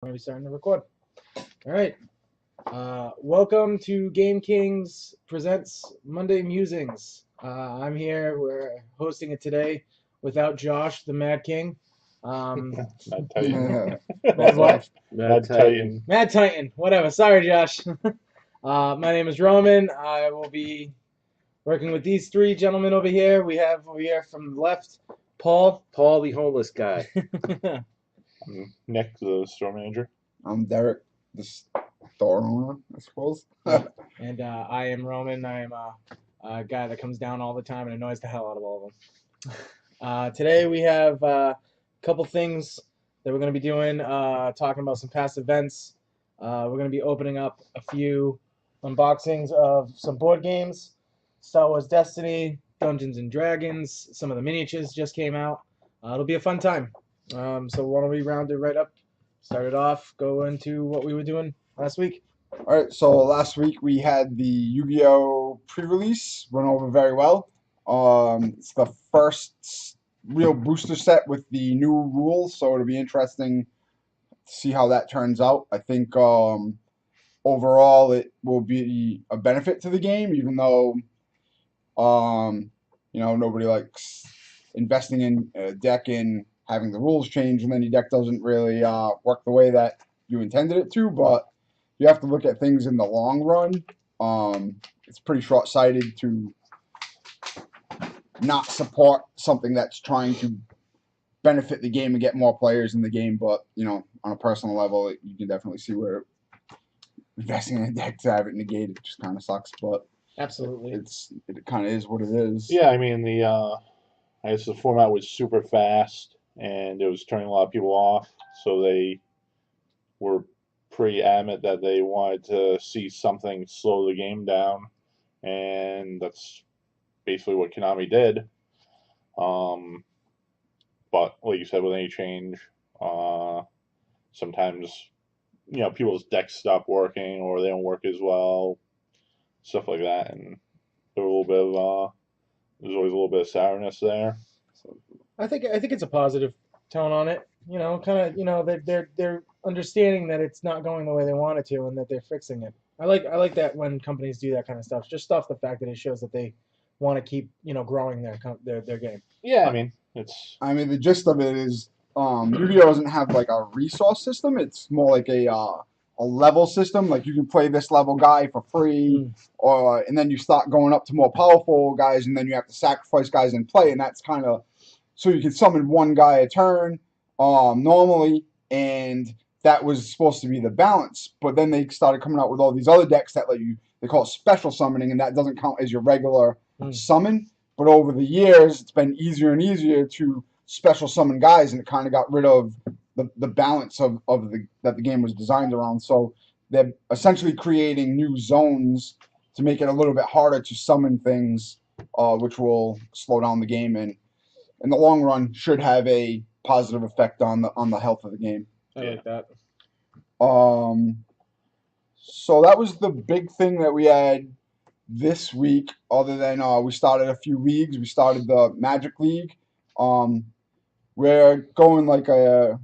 We're going to be starting to record. All right. Welcome to Game Kings Presents Monday Musings. I'm here. We're hosting it today without Josh, the Mad King. Mad Titan. Mad what? Mad Titan. Mad Titan. Whatever. Sorry, Josh. My name is Roman. I will be working with these three gentlemen over here. We have over here from the left, Paul. Paul, the homeless guy. I'm Nick, the store manager. I'm Derek, the store owner, I suppose. And I am Roman. I am a guy that comes down all the time and annoys the hell out of all of them. Today we have a couple things that we're going to be doing, talking about some past events. We're going to be opening up a few unboxings of some board games, Star Wars Destiny, Dungeons and Dragons. Some of the miniatures just came out. It'll be a fun time. So why don't we round it right up? Start it off, go into what we were doing last week. All right, so last week we had the Yu-Gi-Oh! Pre-release, went over very well. It's the first real booster set with the new rules, so it'll be interesting to see how that turns out. I think overall it will be a benefit to the game, even though nobody likes investing in a deck and having the rules change, and then your deck doesn't really work the way that you intended it to. But you have to look at things in the long run. It's pretty short-sighted to not support something that's trying to benefit the game and get more players in the game. But on a personal level, you can definitely see where investing in a deck to have it negated just kind of sucks. But Absolutely. it kind of is what it is. Yeah, I mean I guess the format was super fast and it was turning a lot of people off, so they were pretty adamant that they wanted to see something slow the game down, and that's basically what Konami did. But like you said, with any change, sometimes people's decks stop working or they don't work as well, stuff like that, and there were a little bit of there's always a little bit of sourness there. I think it's a positive tone on it. They're understanding that it's not going the way they want it to, and that they're fixing it. I like that when companies do that kind of stuff. Just off the fact that it shows that they want to keep growing their game. Yeah, I mean the gist of it is Yu-Gi-Oh doesn't have like a resource system. It's more like a level system. Like you can play this level guy for free, and then you start going up to more powerful guys, and then you have to sacrifice guys and play, and that's kind of so you can summon one guy a turn normally, and that was supposed to be the balance. But then they started coming out with all these other decks that let you. They call it special summoning, and that doesn't count as your regular summon. But over the years, it's been easier and easier to special summon guys, and it kind of got rid of the balance of that the game was designed around. So they're essentially creating new zones to make it a little bit harder to summon things, which will slow down the game and in the long run should have a positive effect on the health of the game. I like that. So that was the big thing that we had this week, other than we started a few leagues. We started the Magic League. We're going like a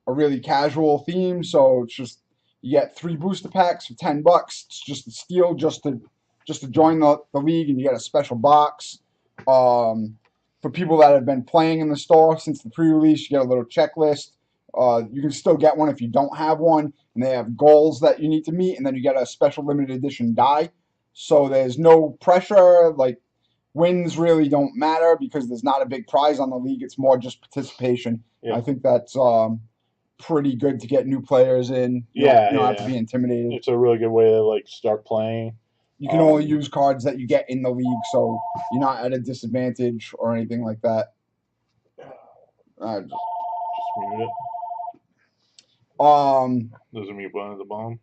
really casual theme, so it's just you get 3 booster packs for $10. It's just a steal just to join the league, and you get a special box. For people that have been playing in the store since the pre-release, you get a little checklist. You can still get one if you don't have one, and they have goals that you need to meet, and then you get a special limited edition die. So there's no pressure. Like wins really don't matter because there's not a big prize on the league. It's more just participation. Yeah. I think that's pretty good to get new players in. You don't have to be intimidated. It's a really good way to start playing. You can only use cards that you get in the league, so you're not at a disadvantage or anything like that. Just mute it. There's a mute button at the bottom.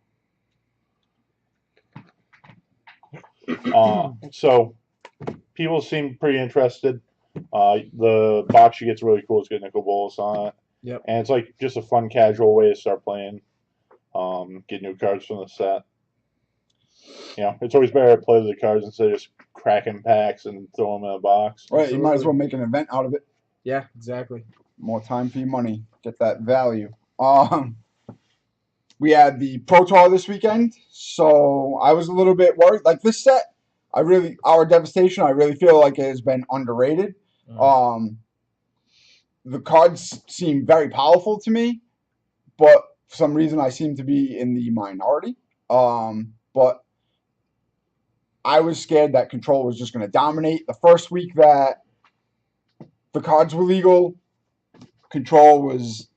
So people seem pretty interested. The box you get's really cool. It's got nickel bolus on it. Yep. And it's like just a fun, casual way to start playing. Get new cards from the set. It's always better to play with the cards instead of just cracking packs and throw them in a box. Right, you might as well make an event out of it. Yeah, exactly. More time for your money. Get that value. we had the Pro Tour this weekend, so I was a little bit worried. Like this set, our Devastation, I really feel like it has been underrated. The cards seem very powerful to me, but for some reason I seem to be in the minority. But I was scared that Control was just going to dominate. The first week that the cards were legal, Control was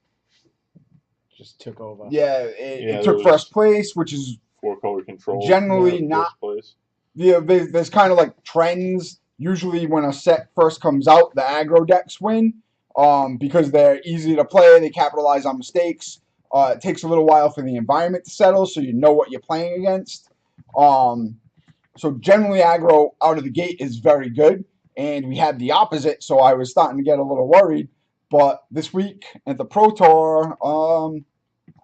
just took over. Yeah, it took first place, which is 4-color Control. Generally not. First place. Yeah, there's kind of like trends. Usually when a set first comes out, the aggro decks win because they're easy to play. They capitalize on mistakes. It takes a little while for the environment to settle, so you know what you're playing against. So generally aggro out of the gate is very good, and we had the opposite, so I was starting to get a little worried. But this week at the Pro Tour,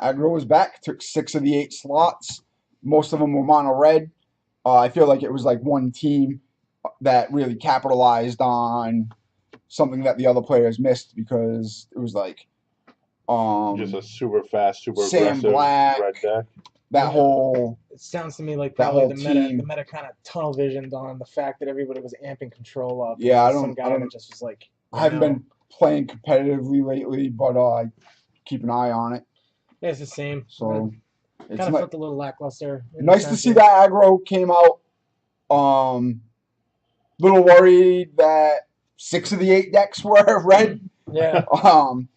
aggro was back, took 6 of the 8 slots. Most of them were mono red. I feel like it was like one team that really capitalized on something that the other players missed because it was like just a super fast, super Sam aggressive Black, red deck. That whole it sounds to me like that probably whole the team. meta kind of tunnel visioned on the fact that everybody was amping Control up. Yeah, some guy that just was like. I haven't been playing competitively lately, but I keep an eye on it. Yeah, it's the same. So it's kind of felt a little lackluster. Nice to see that aggro came out. Little worried that 6 of the 8 decks were red. Yeah.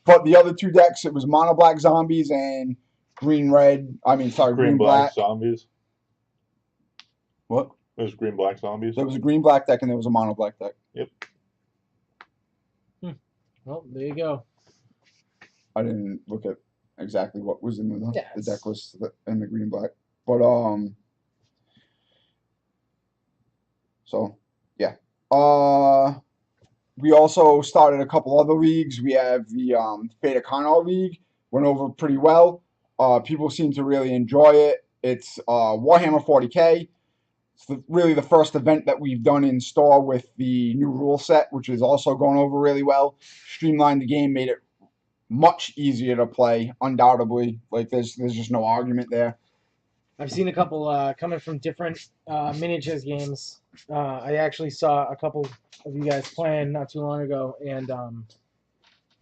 But the other 2 decks, it was mono black zombies and green black zombies. What? It was green black zombies. There was a green black deck and there was a mono black deck. Yep. Well, there you go. I didn't look at exactly what was in the deck list in the green black, but so yeah. We also started a couple other leagues. We have the Fate of Carnal League. Went over pretty well. People seem to really enjoy it. It's Warhammer 40K. It's really the first event that we've done in store with the new rule set, which is also going over really well. Streamlined the game, made it much easier to play, undoubtedly. Like there's just no argument there. I've seen a couple coming from different miniatures games. I actually saw a couple of you guys playing not too long ago, and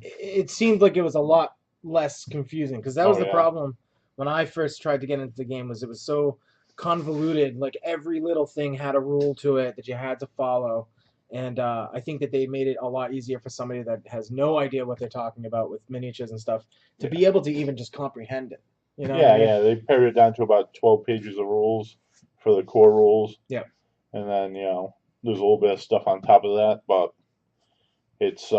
it seemed like it was a lot less confusing because that was the problem when I first tried to get into the game. Was it was so convoluted, like every little thing had a rule to it that you had to follow, and I think that they made it a lot easier for somebody that has no idea what they're talking about with miniatures and stuff to be able to even just comprehend it. You know they pared it down to about 12 pages of rules for the core rules. Yeah. And then, there's a little bit of stuff on top of that, but it's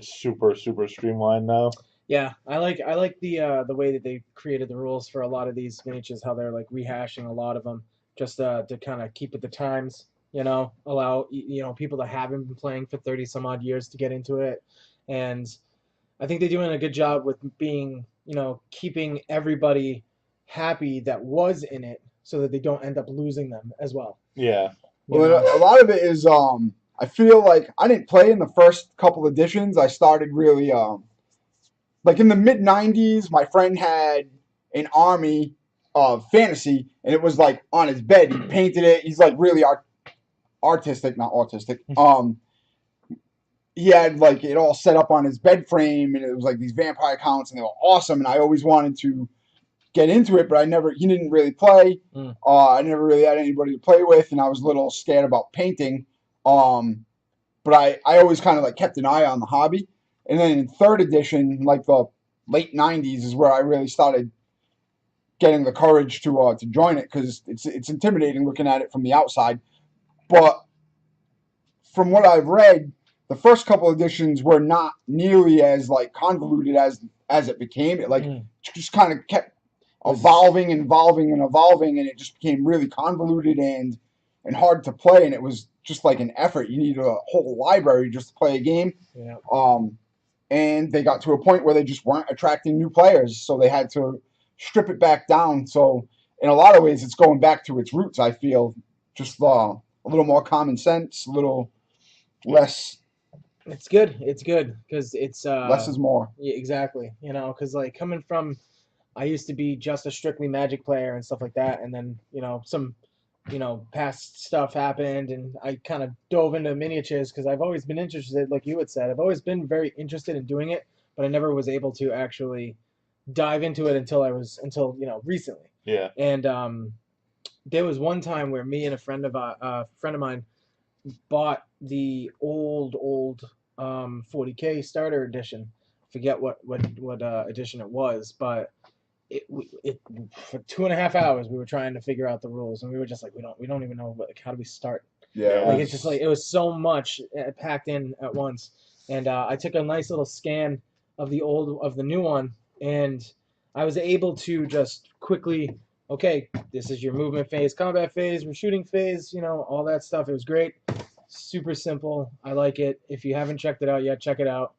super, super streamlined now. Yeah, I like the way that they created the rules for a lot of these miniatures, how they're like rehashing a lot of them just to kind of keep with the times, allow people that haven't been playing for 30 some odd years to get into it. And I think they're doing a good job with being, keeping everybody happy that was in it so that they don't end up losing them as well. Yeah. Well, a lot of it is I feel like I didn't play in the first couple editions. I started really like in the mid 90s, my friend had an army of fantasy, and it was like on his bed. He painted it. He's like really artistic, not autistic. He had like it all set up on his bed frame, and it was like these vampire counts, and they were awesome. And I always wanted to get into it, but he didn't really play. I never really had anybody to play with, and I was a little scared about painting. But I always kind of like kept an eye on the hobby. And then in 3rd edition, like the late 90s, is where I really started getting the courage to join it because it's intimidating looking at it from the outside. But from what I've read, the first couple editions were not nearly as like convoluted as it became. It just kind of kept evolving, and it just became really convoluted and hard to play. And it was just like an effort. You need a whole library just to play a game. Yeah. And they got to a point where they just weren't attracting new players, so they had to strip it back down. So in a lot of ways, it's going back to its roots, I feel. Just a little more common sense, a little less. It's good. It's good because it's less is more. Yeah, exactly. Because like coming from I used to be just a strictly Magic player and stuff like that, and then some past stuff happened, and I kind of dove into miniatures because I've always been interested, like you had said. I've always been very interested in doing it, but I never was able to actually dive into it until recently. Yeah. And there was one time where me and a friend of mine bought the old 40K starter edition. Forget what edition it was, but it for 2.5 hours we were trying to figure out the rules, and we were just like, we don't even know how do we start. Yeah, Like it's just like it was so much packed in at once. And I took a nice little scan of the new one, and I was able to just quickly, okay, this is your movement phase, combat phase, shooting phase, all that stuff. It was great, super simple. I like it. If you haven't checked it out yet, check it out.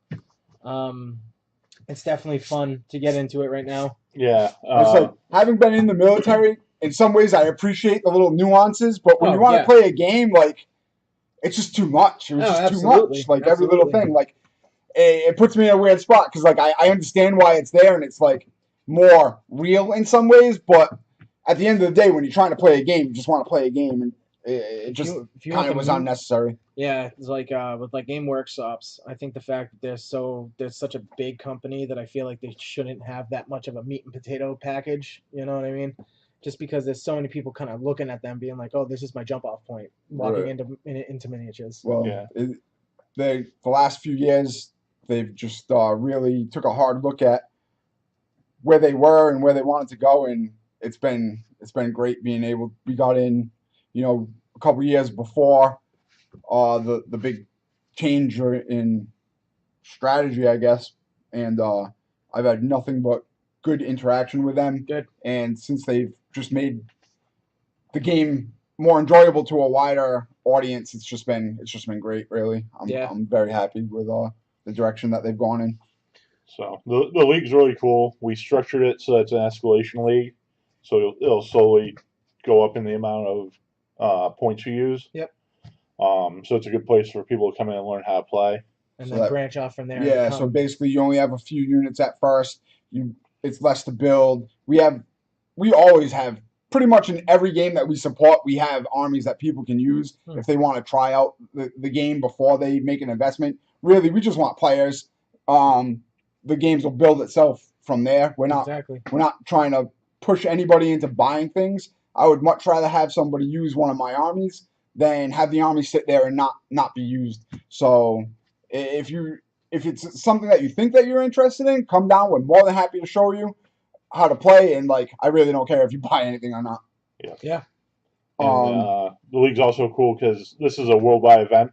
It's definitely fun to get into it right now. Yeah. It's like, having been in the military, in some ways I appreciate the little nuances, but when you want to play a game, like, it's just too much. It was just too much. Like, every little thing. Like, it puts me in a weird spot because, like, I understand why it's there, and it's, like, more real in some ways, but at the end of the day, when you're trying to play a game, you just want to play a game, and it just kind of was unnecessary. Yeah, it's like with like Game Workshops, I think the fact that they're such a big company that I feel like they shouldn't have that much of a meat and potato package. You know what I mean? Just because there's so many people kind of looking at them, being like, "Oh, this is my jump off point," walking into miniatures. Well, the last few years, they've just really took a hard look at where they were and where they wanted to go, and it's been great being able. We got in, a couple years before the big change in strategy, I guess, and I've had nothing but good interaction with them. Good. And since they've just made the game more enjoyable to a wider audience, it's just been great. Really, I'm very happy with the direction that they've gone in. So the league's really cool. We structured it so it's an escalation league, so it'll slowly go up in the amount of points you use. Yep. So it's a good place for people to come in and learn how to play. And then branch off from there. Yeah, so basically you only have a few units at first. It's less to build. We always have, pretty much in every game that we support, we have armies that people can use if they want to try out the game before they make an investment. Really, we just want players. The games will build itself from there. We're not trying to push anybody into buying things. I would much rather have somebody use one of my armies than have the army sit there and not be used. So if it's something that you think that you're interested in, come down. We're more than happy to show you how to play, and like, I really don't care if you buy anything or not. Yeah. And the league's also cool because this is a worldwide event.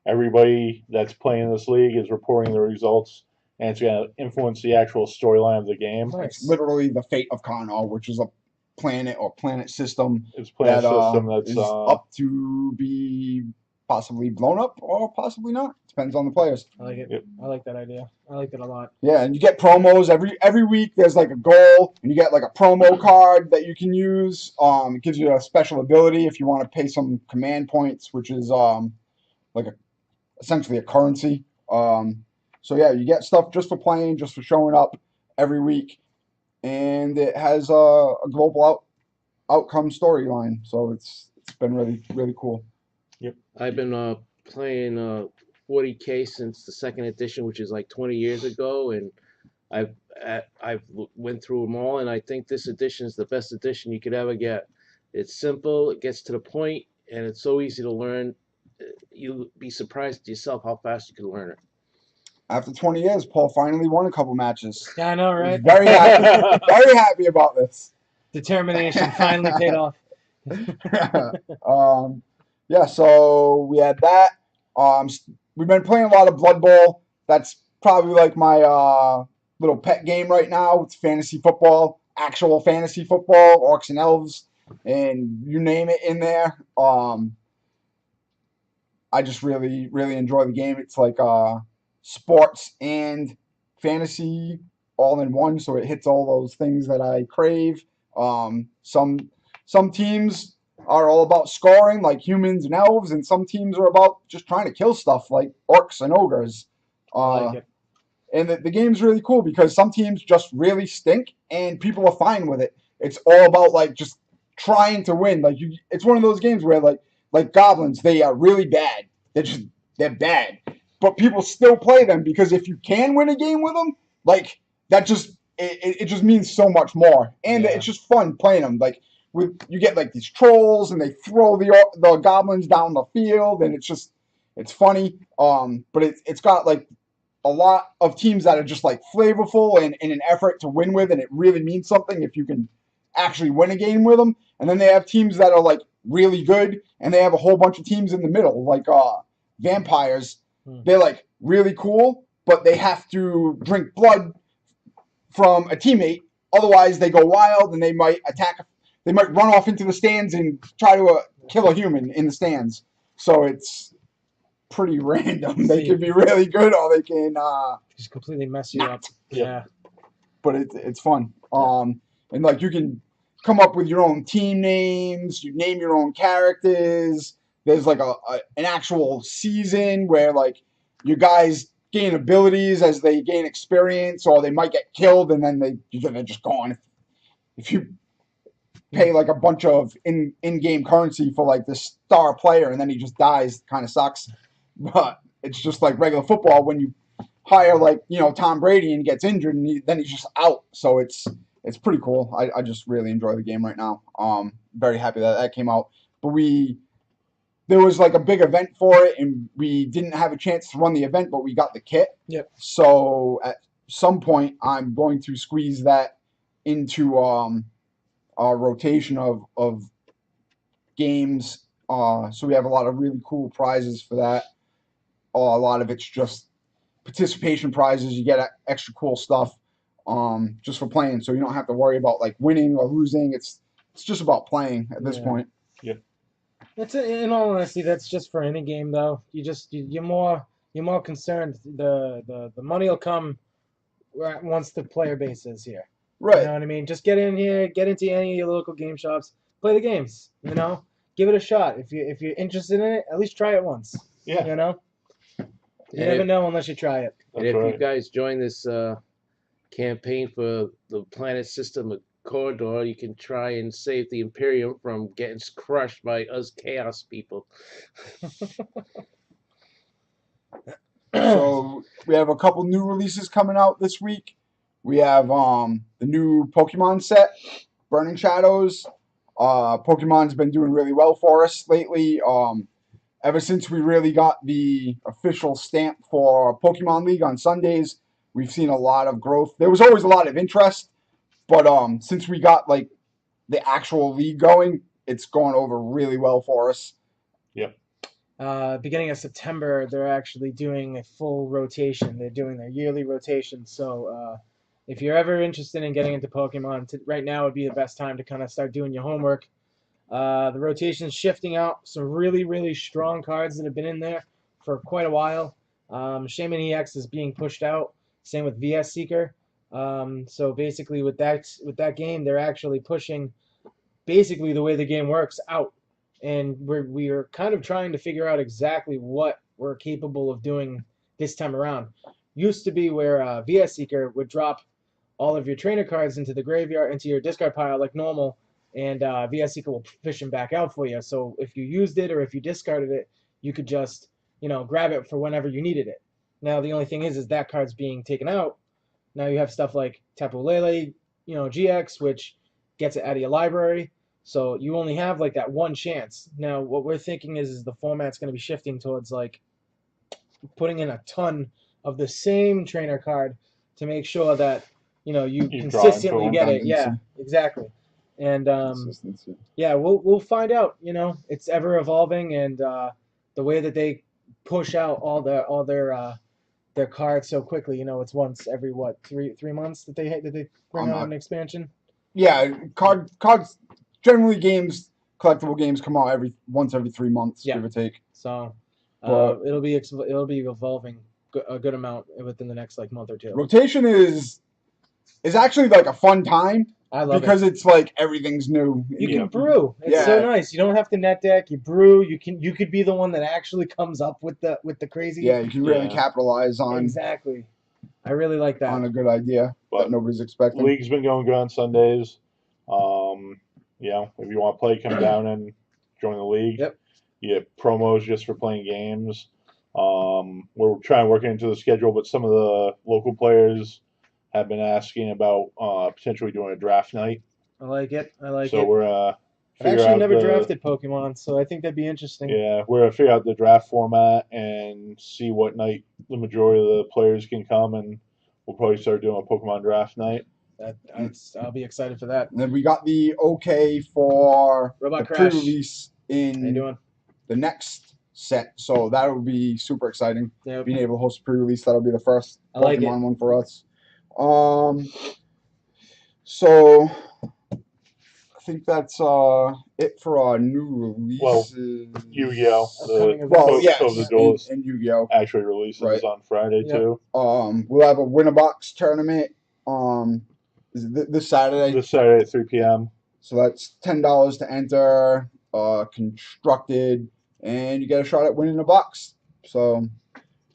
Everybody that's playing this league is reporting the results, and it's going to influence the actual storyline of the game. It's literally the fate of Kano, which is a planet or planet system. It's a planet system that's is up to be possibly blown up or possibly not. Depends on the players. I like it. Yep. I like that idea. I like it a lot. Yeah, and you get promos every week. There's like a goal, and you get like a promo card that you can use. It gives you a special ability if you want to pay some command points, which is essentially a currency. So yeah, you get stuff just for playing, just for showing up every week, and it has a global outcome storyline. So it's been really, really cool. Yep. I've been playing 40K since the second edition, which is like 20 years ago, and I've went through them all, and I think this edition is the best edition you could ever get. It's simple, it gets to the point, and it's so easy to learn. You'll be surprised yourself how fast you can learn it. After 20 years, Paul finally won a couple matches. Yeah, I know, right? Very happy, very happy about this. Determination finally paid off. Yeah, so we had that. We've been playing a lot of Blood Bowl. That's probably like my little pet game right now. It's fantasy football, actual fantasy football, orcs and elves, and you name it in there. I just really, really enjoy the game. It's like sports and fantasy all in one, so it hits all those things that I crave. Some teams are all about scoring, like humans and elves, and some teams are about just trying to kill stuff, like orcs and ogres. I like it. And the game's really cool because some teams just really stink and people are fine with it. It's all about like just trying to win. Like it's one of those games where like goblins, they are really bad. They're bad, but people still play them because if you can win a game with them, like that just it just means so much more, and it's just fun playing them. Like you get like these trolls and they throw the goblins down the field, and it's funny. But it's got like a lot of teams that are just like flavorful and in an effort to win with, and it really means something if you can actually win a game with them. And then they have teams that are like really good, and they have a whole bunch of teams in the middle, like vampires. They're like really cool, but they have to drink blood from a teammate, otherwise they go wild and they might attack. They might run off into the stands and try to kill a human in the stands. So it's pretty random. They can be really good, or they can just completely mess you up. Yeah. But it's fun. And like you can come up with your own team names. You name your own characters. There's like an actual season where like your guys gain abilities as they gain experience, or they might get killed and then they're just gone. If you pay like a bunch of in-game currency for like this star player and then he just dies, kind of sucks. But it's just like regular football when you hire like Tom Brady and he gets injured and then he's just out. So it's pretty cool. I just really enjoy the game right now. Very happy that came out. But there was like a big event for it, and we didn't have a chance to run the event, but we got the kit. Yep. So at some point, I'm going to squeeze that into a rotation of games. So we have a lot of really cool prizes for that. A lot of it's just participation prizes. You get extra cool stuff just for playing, so you don't have to worry about like winning or losing. It's just about playing at this point. Yeah. That's in all honesty, that's just for any game though. You're more concerned. The money will come once the player base is here. Right. You know what I mean? Just get in here, get into any of your local game shops, play the games. Give it a shot. If you're interested in it, at least try it once. Yeah. You never know unless you try it. And if you guys join this campaign for the planet system corridor, you can try and save the Imperium from getting crushed by us Chaos people. So we have a couple new releases coming out this week. We have the new Pokemon set, Burning Shadows. Pokemon's been doing really well for us lately. Ever since we really got the official stamp for Pokemon League on Sundays, we've seen a lot of growth. There was always a lot of interest, but since we got like the actual league going, it's gone over really well for us. Yep. Beginning of September, they're actually doing a full rotation. They're doing their yearly rotation. So if you're ever interested in getting into Pokemon, right now would be the best time to kind of start doing your homework. The rotation's shifting out some really, really strong cards that have been in there for quite a while. Shaman EX is being pushed out. Same with VS Seeker. So basically with that game, they're actually pushing basically the way the game works out. And we are kind of trying to figure out exactly what we're capable of doing this time around. Used to be where VS Seeker would drop all of your trainer cards into the graveyard, into your discard pile like normal, and VS Seeker will fish them back out for you. So if you used it or if you discarded it, you could just grab it for whenever you needed it. Now the only thing is that card's being taken out. Now you have stuff like Tapu Lele, GX, which gets it out of your library. So you only have like that one chance. Now what we're thinking is the format's going to be shifting towards like putting in a ton of the same trainer card to make sure that you consistently get it. Yeah, exactly. And yeah, we'll find out. It's ever evolving, and the way that they push out all their cards so quickly. It's once every 3 months that they bring out an expansion. Yeah, cards. Generally, collectible games come out once every 3 months, give or take. So it'll be evolving a good amount within the next month or two. Rotation is actually like a fun time. I love because it's like everything's new. You can brew. It's so nice. You don't have to net deck. You brew. You could be the one that actually comes up with the crazy. Yeah, you can really capitalize on. Exactly. I really like that. on a good idea But that nobody's expecting. League's been going good on Sundays. If you want to play, come down and join the league. Yep. You get promos just for playing games. We're trying to work into the schedule, but some of the local players have been asking about potentially doing a draft night. I like it. I like So it. we're I've figure actually out never the, drafted Pokemon, so I think that'd be interesting. Yeah, we're gonna figure out the draft format and see what night the majority of the players can come, and we'll probably start doing a Pokemon draft night. I'll be excited for that. And then we got the okay for Robot the Crash. pre-release How you in doing? the next set, so that would be super exciting. Yep. Being able to host a pre-release, that'll be the first I like Pokemon it. one for us. So I think that's it for our new releases. Yu-Gi-Oh! Upcoming The events. Well, yes, of the duels and Yu-Gi-Oh! actually releases Right. on Friday Yep. too. We'll have a win-a-box tournament. Is it this Saturday? This Saturday at 3 p.m. So that's $10 to enter. Constructed, and you get a shot at winning a box. So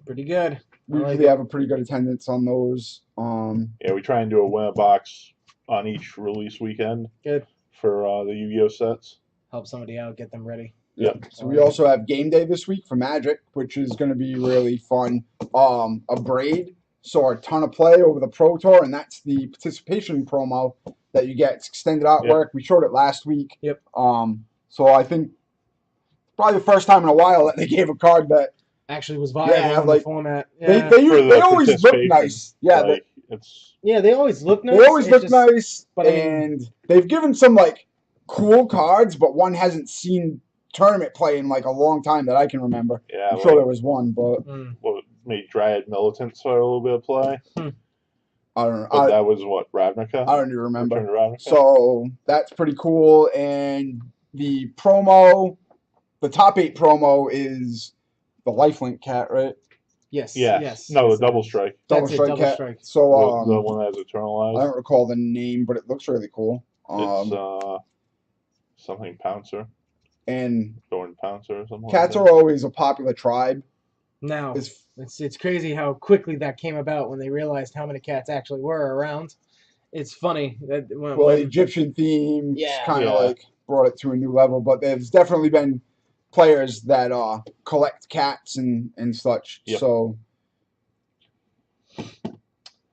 Pretty good. we I like usually it. have a pretty good attendance on those. Yeah, we try and do a win a box on each release weekend. Good. For the Yu-Gi-Oh sets. Help somebody out, get them ready. Yep. So we also have game day this week for Magic, which is going to be really fun. A braid, so a ton of play over the Pro Tour, and that's the participation promo that you get. It's extended artwork. We showed it last week. Yep. So I think probably the first time in a while that they gave a card that Actually was viable Yeah, in like, the format. they Yeah. they always look participation, nice. Yeah, like, it's Yeah, they always look nice. they always It's look just- nice, but I mean- and they've given some like cool cards, but one hasn't seen tournament play in like a long time that I can remember. yeah. I'm sure there was one, but What made Dryad Militant start a little bit of play? I don't know. But that was what, Ravnica? I don't even remember. Return to Ravnica? So that's pretty cool. And the promo, the top 8 promo is the Lifelink cat, right? Yes. Yeah. Yes. No, yes, the Double Strike. That's it, Strike Double cat. Strike. So The one that has Eternal I Eyes. don't recall the name, but it looks really cool. It's something Pouncer. And Thorn Pouncer or something cats like that. are always a popular tribe. Now, It's it's crazy how quickly that came about when they realized how many cats actually were around. It's funny that well, the Egyptian theme Yeah. kind of Yeah. like brought it to a new level. But there's definitely been players that collect cats and such. Yep. So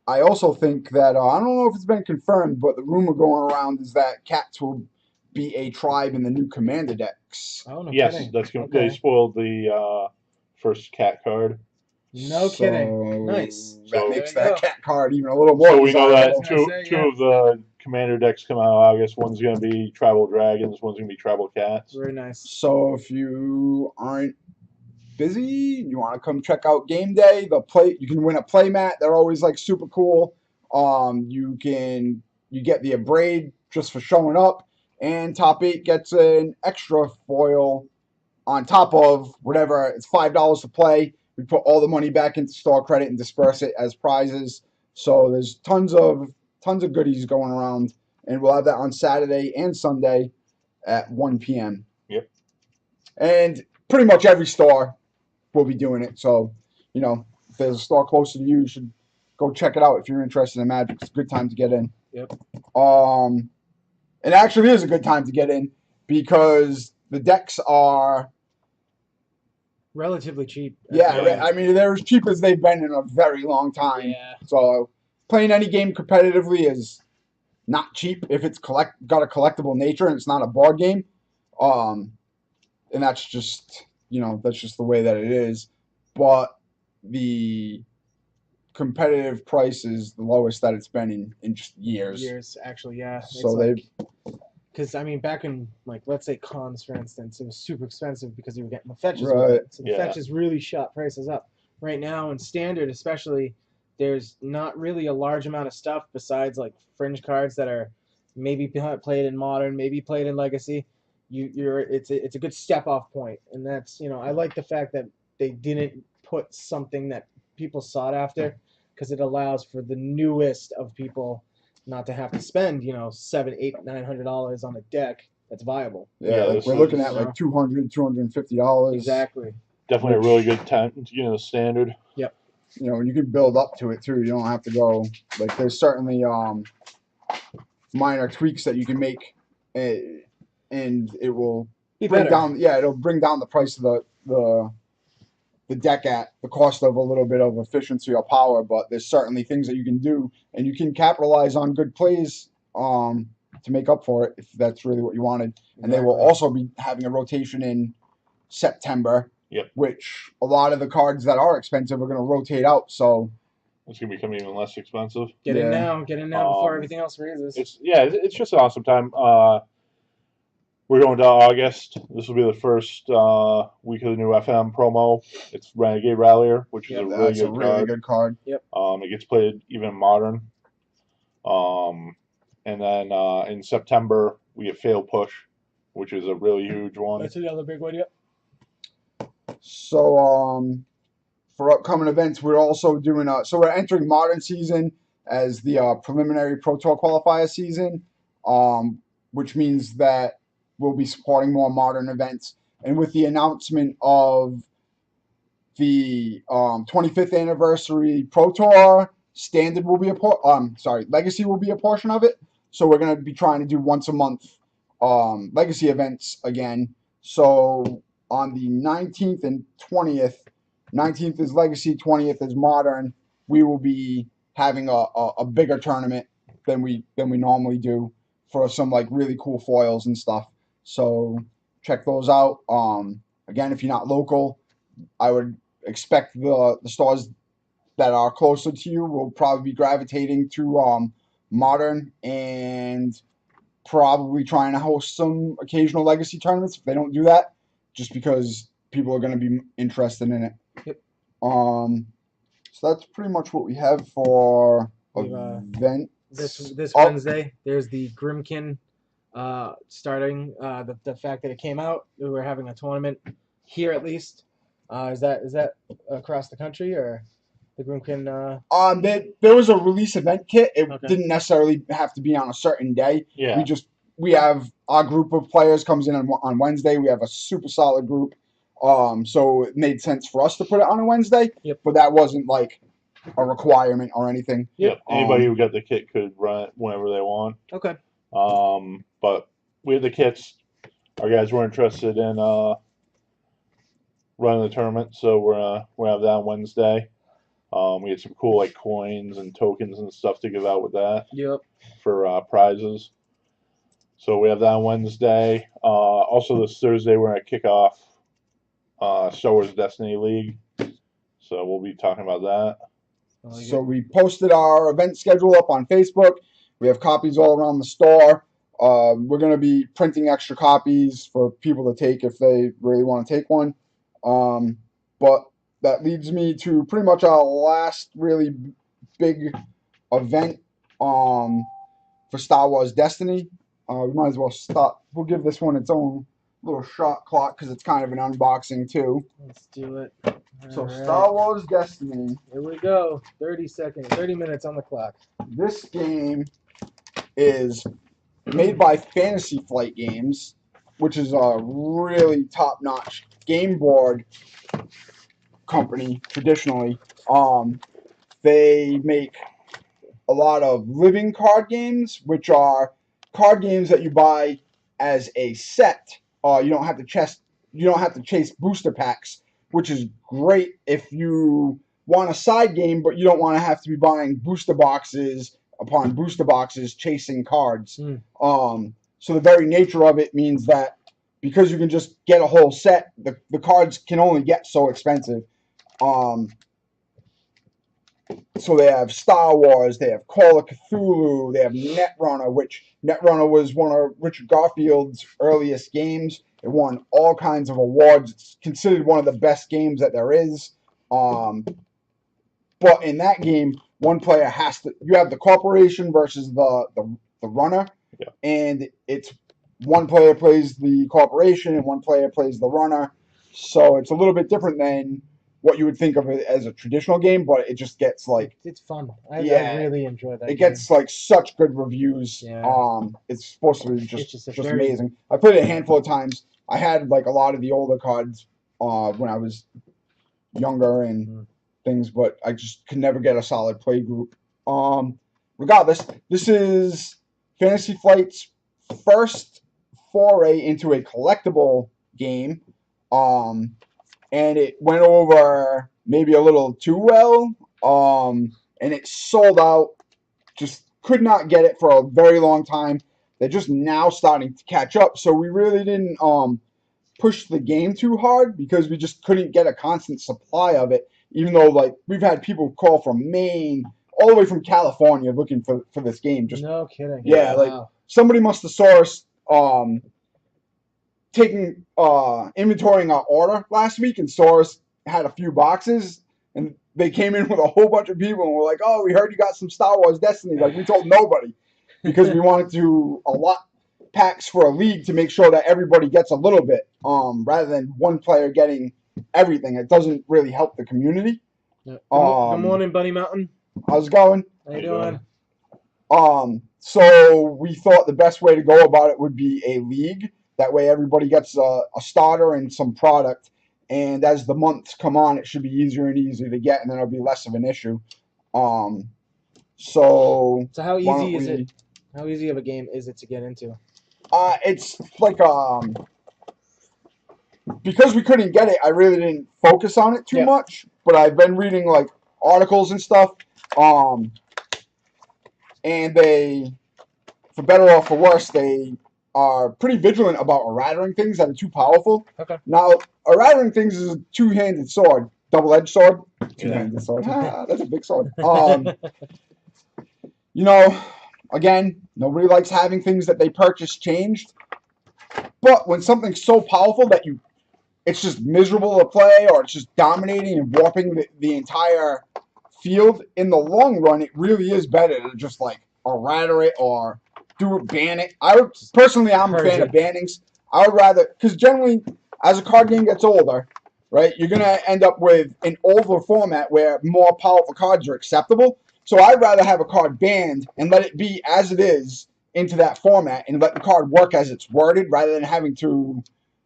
I also think that I don't know if it's been confirmed, but the rumor going around is that cats will be a tribe in the new commander decks. Oh, no Yes, kidding. that's good. Okay. They spoiled the first cat card. No kidding. Nice. That So- makes There you that go. cat card even a little more. So we know that I was desirable. gonna say, two yeah. of the commander decks come out in August. One's going to be Tribal Dragons. One's going to be Tribal Cats. Very nice. So if you aren't busy, you want to come check out game day. You can win a play mat. They're always like super cool. You get the braid just for showing up, and top 8 gets an extra foil on top of whatever. It's $5 to play. We put all the money back into store credit and disperse it as prizes. So there's tons of goodies going around, and we'll have that on Saturday and Sunday at 1 p.m. Yep. And pretty much every store will be doing it. So, if there's a store closer to you, you should go check it out if you're interested in Magic. It's a good time to get in. Yep. It actually is a good time to get in because the decks are Relatively cheap. I mean they're as cheap as they've been in a very long time. Yeah. So playing any game competitively is not cheap if it's got a collectible nature and it's not a board game. And that's just the way that it is. But the competitive price is the lowest that it's been in just years. Years, actually, yeah. So Because, I mean, back in, like, let's say cons, for instance, it was super expensive because you were getting the fetches. Right. With it. So the Yeah. fetches really shot prices up. Right now, in Standard especially, there's not really a large amount of stuff besides, like, fringe cards that are maybe played in Modern, maybe played in Legacy. It's a good step-off point. And that's, I like the fact that they didn't put something that people sought after because it allows for the newest of people not to have to spend, $700, $800, $900 on a deck that's viable. Yeah, this we're is, looking at like $200, $250. Exactly. Definitely a really good time to get in the standard. you know, you can build up to it too. You don't have to go like there's certainly minor tweaks that you can make, and it will Be bring better. down. Yeah, it'll bring down the price of the deck at the cost of a little bit of efficiency or power. But there's certainly things that you can do, and you can capitalize on good plays to make up for it if that's really what you wanted. And they will Exactly. also be having a rotation in September. Yep. Which a lot of the cards that are expensive are going to rotate out. So It's gonna become even less expensive. Get in Yeah. now. Get in now before Um, everything else raises. It's just an awesome time. We're going to August. This will be the first week of the new FM promo. It's Renegade Rallier, which is Yep, a really that's a good really card. good card. It gets played even modern. And then in September we get Fail Push, which is a really huge one. That's another big one. Yep. So for upcoming events, we're also doing so we're entering modern season as the preliminary Pro Tour qualifier season, which means that we'll be supporting more modern events. And with the announcement of the 25th anniversary Pro Tour, Standard will be Legacy will be a portion of it. So we're going to be trying to do once a month Legacy events again. So on the 19th and 20th, 19th is Legacy, 20th is Modern. We will be having a bigger tournament than we normally do for some like really cool foils and stuff. So check those out. Again, if you're not local, I would expect the stores that are closer to you will probably be gravitating to Modern and probably trying to host some occasional Legacy tournaments if they don't do that, just because people are going to be interested in it. Yep. So that's pretty much what we have for We've, events. This Wednesday, there's the Grimkin starting. The fact that it came out, we're having a tournament here at least. Is that across the country or the Grimkin? There was a release event kit. It Okay. didn't necessarily have to be on a certain day. Yeah. We have our group of players comes in on Wednesday. We have a super solid group. So it made sense for us to put it on a Wednesday. Yep. But that wasn't like a requirement or anything. Yep. Anybody who got the kit could run it whenever they want. Okay. But we had the kits. Our guys were interested in running the tournament, so we're have that on Wednesday. We had some cool like coins and tokens and stuff to give out with that. Yep. For prizes. So we have that on Wednesday. Also this Thursday we're gonna kick off Star Wars Destiny League. So we'll be talking about that. So we posted our event schedule up on Facebook. We have copies all around the store. We're going to be printing extra copies for people to take if they really want to take one. But that leads me to pretty much our last really big event for Star Wars Destiny. We might as well start. We'll give this one its own little shot clock because it's kind of an unboxing too. Let's do it. So All right. Star Wars Destiny. Here we go. 30 minutes on the clock. This game is made by Fantasy Flight Games, which is a really top-notch game board company traditionally. They make a lot of living card games, which are card games that you buy as a set. You don't have to chase booster packs, which is great if you want a side game, but you don't want to have to be buying booster boxes upon booster boxes chasing cards. So the very nature of it means that because you can just get a whole set, the cards can only get so expensive. So they have Star Wars, they have Call of Cthulhu, they have Netrunner, which Netrunner was one of Richard Garfield's earliest games. It won all kinds of awards. It's considered one of the best games that there is. But in that game, one player has to. You have the corporation versus the runner, yeah. And it's one player plays the corporation and one player plays the runner. So it's a little bit different than what you would think of it as a traditional game, but it just gets like it's fun. I really enjoy that. It gets like such good reviews. Yeah. It's supposed to be just very amazing. I played it a handful of times. I had like a lot of the older cards when I was younger, and things, but I just could never get a solid play group. Regardless, this is Fantasy Flight's first foray into a collectible game. And it went over maybe a little too well. And it sold out. Just could not get it for a very long time. They're just now starting to catch up. So we really didn't push the game too hard because we just couldn't get a constant supply of it. Even though like we've had people call from Maine all the way from California looking for this game. Just No kidding. yeah, like Wow. somebody must have saw us taking inventorying our order last week and saw us had a few boxes and they came in with a whole bunch of people and were like, "Oh, we heard you got some Star Wars Destiny." Like we told nobody because we wanted to allot packs for a league to make sure that everybody gets a little bit, rather than one player getting everything. It doesn't really help the community. Yeah. Good morning, Bunny Mountain. How's it going? How you doing? So we thought the best way to go about it would be a league. That way everybody gets a starter and some product. And as the months come on, it should be easier and easier to get, and then it'll be less of an issue. So how easy is it? How easy of a game is it to get into? It's like because we couldn't get it, I really didn't focus on it too much. But I've been reading like articles and stuff. And they, for better or for worse, they are pretty vigilant about errating things that are too powerful. Okay. Now, errating things is a two-handed sword, double-edged sword. Two-handed sword. That's a big sword. You know, again, nobody likes having things that they purchase changed. But when something's so powerful that it's just miserable to play, or it's just dominating and warping the entire field, in the long run, it really is better to just like errata it or ban it. I'm a fan of bannings. I would rather, because generally, as a card game gets older, right, you're gonna end up with an older format where more powerful cards are acceptable. So I'd rather have a card banned and let it be as it is into that format and let the card work as it's worded, rather than having to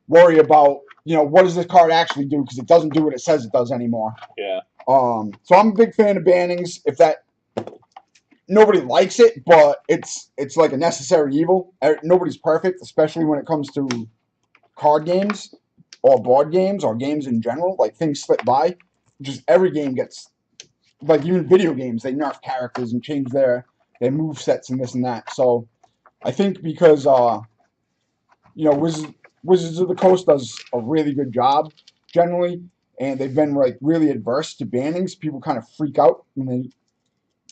worry about, what does this card actually do, because it doesn't do what it says it does anymore. Yeah. So I'm a big fan of bannings. If that nobody likes it, but it's like a necessary evil. Nobody's perfect, especially when it comes to card games or board games or games in general. Like things slip by. Just every game gets, like even video games, they nerf characters and change their move sets and this and that. So I think because Wizards of the Coast does a really good job generally, and they've been like really adverse to bannings. People kind of freak out when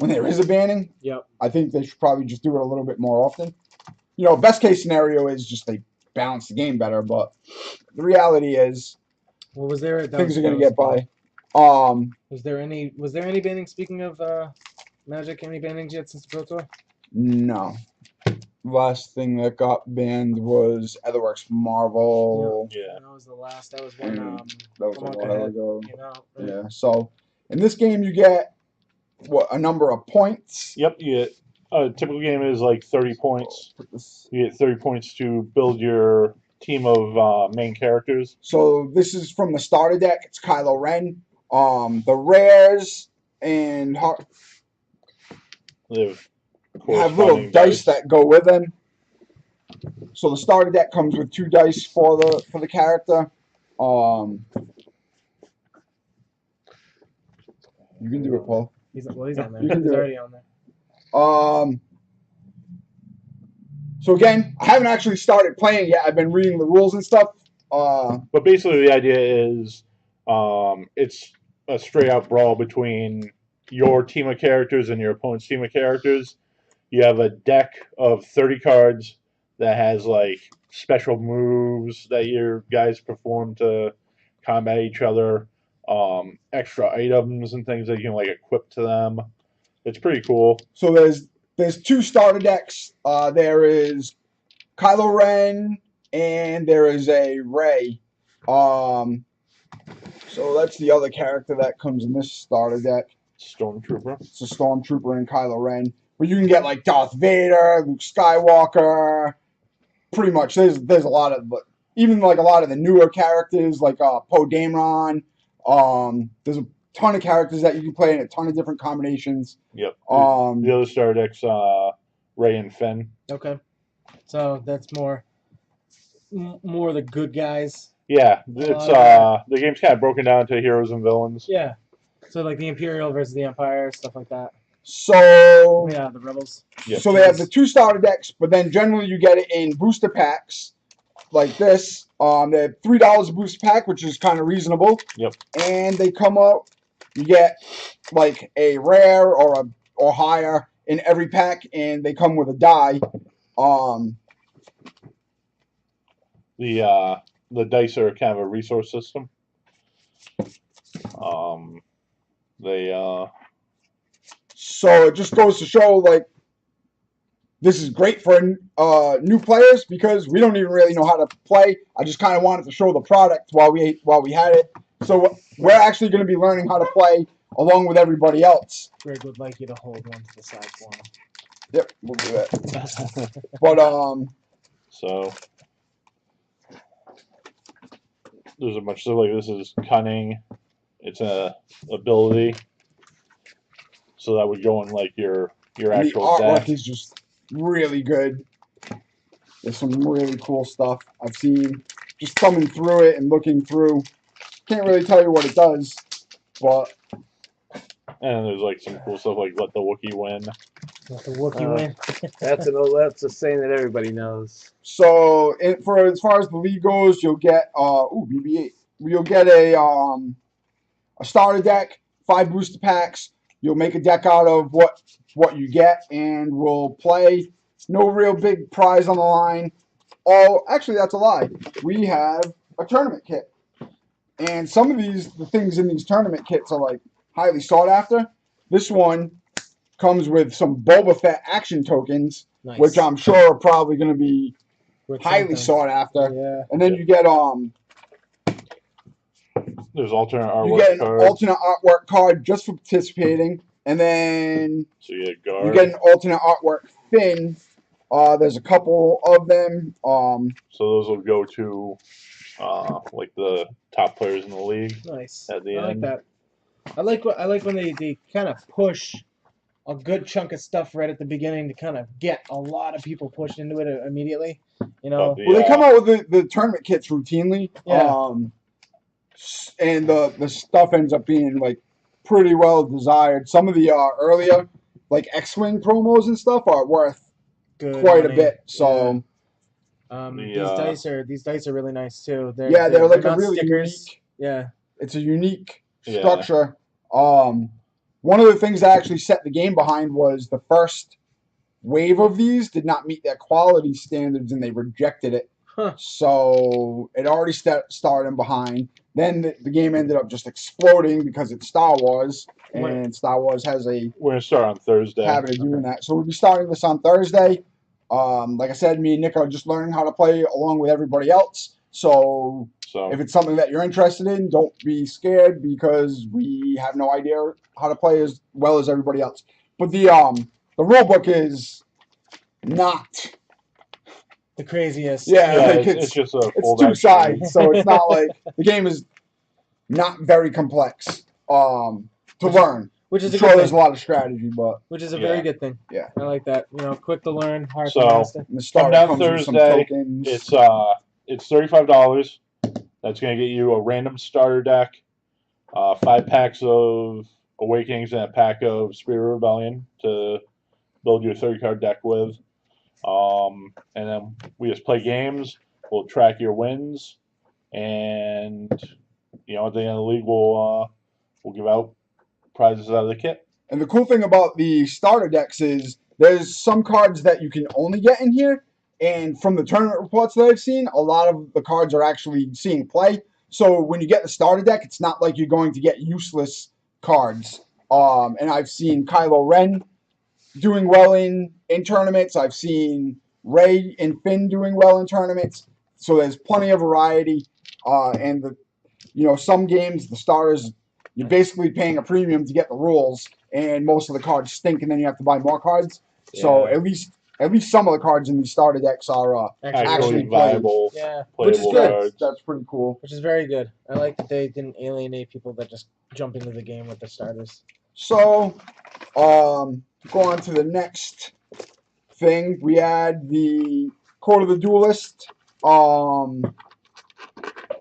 there is a banning. Yep. I think they should probably just do it a little bit more often. Best case scenario is just they balance the game better, but the reality is, was there things are going to get by. Was there any banning? Speaking of Magic, any bannings yet since the Pro Tour? No. Last thing that got banned was Etherworks Marvel. Yeah. That was the last. That was one. That was a while ago. Right? Yeah. So in this game, you get a number of points. Yep. You get a typical game is like 30 points. You get 30 points to build your team of main characters. So this is from the starter deck. It's Kylo Ren. The rares and have little dice that go with them. So the starter deck comes with 2 dice for the character. You can do it, Paul. He's on there. You can do He's it. already on there. So again, I haven't actually started playing yet. I've been reading the rules and stuff. But basically, the idea is it's a straight out brawl between your team of characters and your opponent's team of characters. You have a deck of 30 cards that has like special moves that your guys perform to combat each other, extra items and things that you can like equip to them. It's pretty cool. So there's 2 starter decks. There is Kylo Ren and there is a Rey. So that's the other character that comes in this starter deck. Stormtrooper. It's a Stormtrooper and Kylo Ren. But you can get like Darth Vader, Luke Skywalker. Pretty much, there's a lot of, even like a lot of the newer characters like Poe Dameron. There's a ton of characters that you can play in a ton of different combinations. Yep. Um, The other starter deck's Ray and Finn. Okay. So that's more the good guys. Yeah, it's the game's kind of broken down into heroes and villains. Yeah. So like the Imperial versus the Empire, stuff like that. So yeah, the Rebels. Yep. So they have the 2 starter decks, but then generally you get it in booster packs like this. They have $3 a booster pack, which is kind of reasonable. Yep. And they come out. You get like a rare or higher in every pack, and they come with a die. The dice are kind of a resource system. So it just goes to show, like, this is great for new players because we don't even really know how to play. I just kind of wanted to show the product while we had it. So we're actually going to be learning how to play along with everybody else. Greg would like you to hold one to the side for him. Yep, we'll do that. But so there's a bunch of stuff like this is cunning. It's a ability. So that would go in like your actual the artwork deck. is just really good. There's some really cool stuff I've seen. Just thumbing through it and looking through. Can't really tell you what it does, but And there's like some cool stuff like let the Wookiee win. Let the Wookiee win. That's a saying that everybody knows. so as far as the league goes, you'll get BB-8. You'll get a starter deck, 5 booster packs. You'll make a deck out of what you get, and we'll play. No real big prize on the line. Oh, actually, that's a lie. We have a tournament kit, and some of the things in these tournament kits are like highly sought after. This one comes with some Boba Fett action tokens, Nice. which I'm sure are probably going to be With highly something. sought after. Yeah. And then you get There's alternate artwork you get an cards. alternate artwork card just for participating, and then So you get guard. you get an alternate artwork fin. There's a couple of them. So those will go to like the top players in the league Nice. at the I like end. that. I like when they kind of push a good chunk of stuff right at the beginning to kind of get a lot of people pushed into it immediately. You know. But Well, they come out with the tournament kits routinely. Yeah. And the stuff ends up being like pretty well desired. Some of the earlier like X-Wing promos and stuff are worth Good quite money. a bit. So these dice are really nice too. They're like a not really stickers. unique. Yeah. It's a unique Yeah. structure. One of the things that actually set the game behind was the first wave of these did not meet their quality standards, and they rejected it. Huh. So it already started them behind. Then the game ended up just exploding because it's Star Wars, and Star Wars has a We're gonna start on Thursday. habit of doing that. So we'll be starting this on Thursday. Like I said, me and Nick are just learning how to play along with everybody else. So if it's something that you're interested in, don't be scared because we have no idea how to play as well as everybody else. But the rule book is not The craziest. Yeah, like it's just a it's fold 2 out sides, so it's not like the game is not very complex to learn. Which is a Sure, good there's a thing. lot of strategy, but Which is a very good thing. Yeah. I like that. You know, quick to learn, hard So, to master. the starter down comes with some Thursday, tokens. It's $35. That's gonna get you a random starter deck, 5 packs of Awakenings, and a pack of Spirit of Rebellion to build your 30-card deck with. And then we just play games. We'll track your wins, and at the end of the league, we'll give out prizes out of the kit. And the cool thing about the starter decks is there's some cards that you can only get in here, and from the tournament reports that I've seen, a lot of the cards are actually seeing play. So when you get the starter deck, it's not like you're going to get useless cards. And I've seen Kylo Ren doing well in tournaments. I've seen Rey and Finn doing well in tournaments. So there's plenty of variety. And some games, the starters, you're basically paying a premium to get the rules, and most of the cards stink, and then you have to buy more cards. So at least at least some of the cards in these starter decks are Actually actually viable, Yeah, which is playable good. cards. That's pretty cool. which is very good. I like that they didn't alienate people that just jump into the game with the starters. So, go on to the next thing. We had the Court of the Duelist.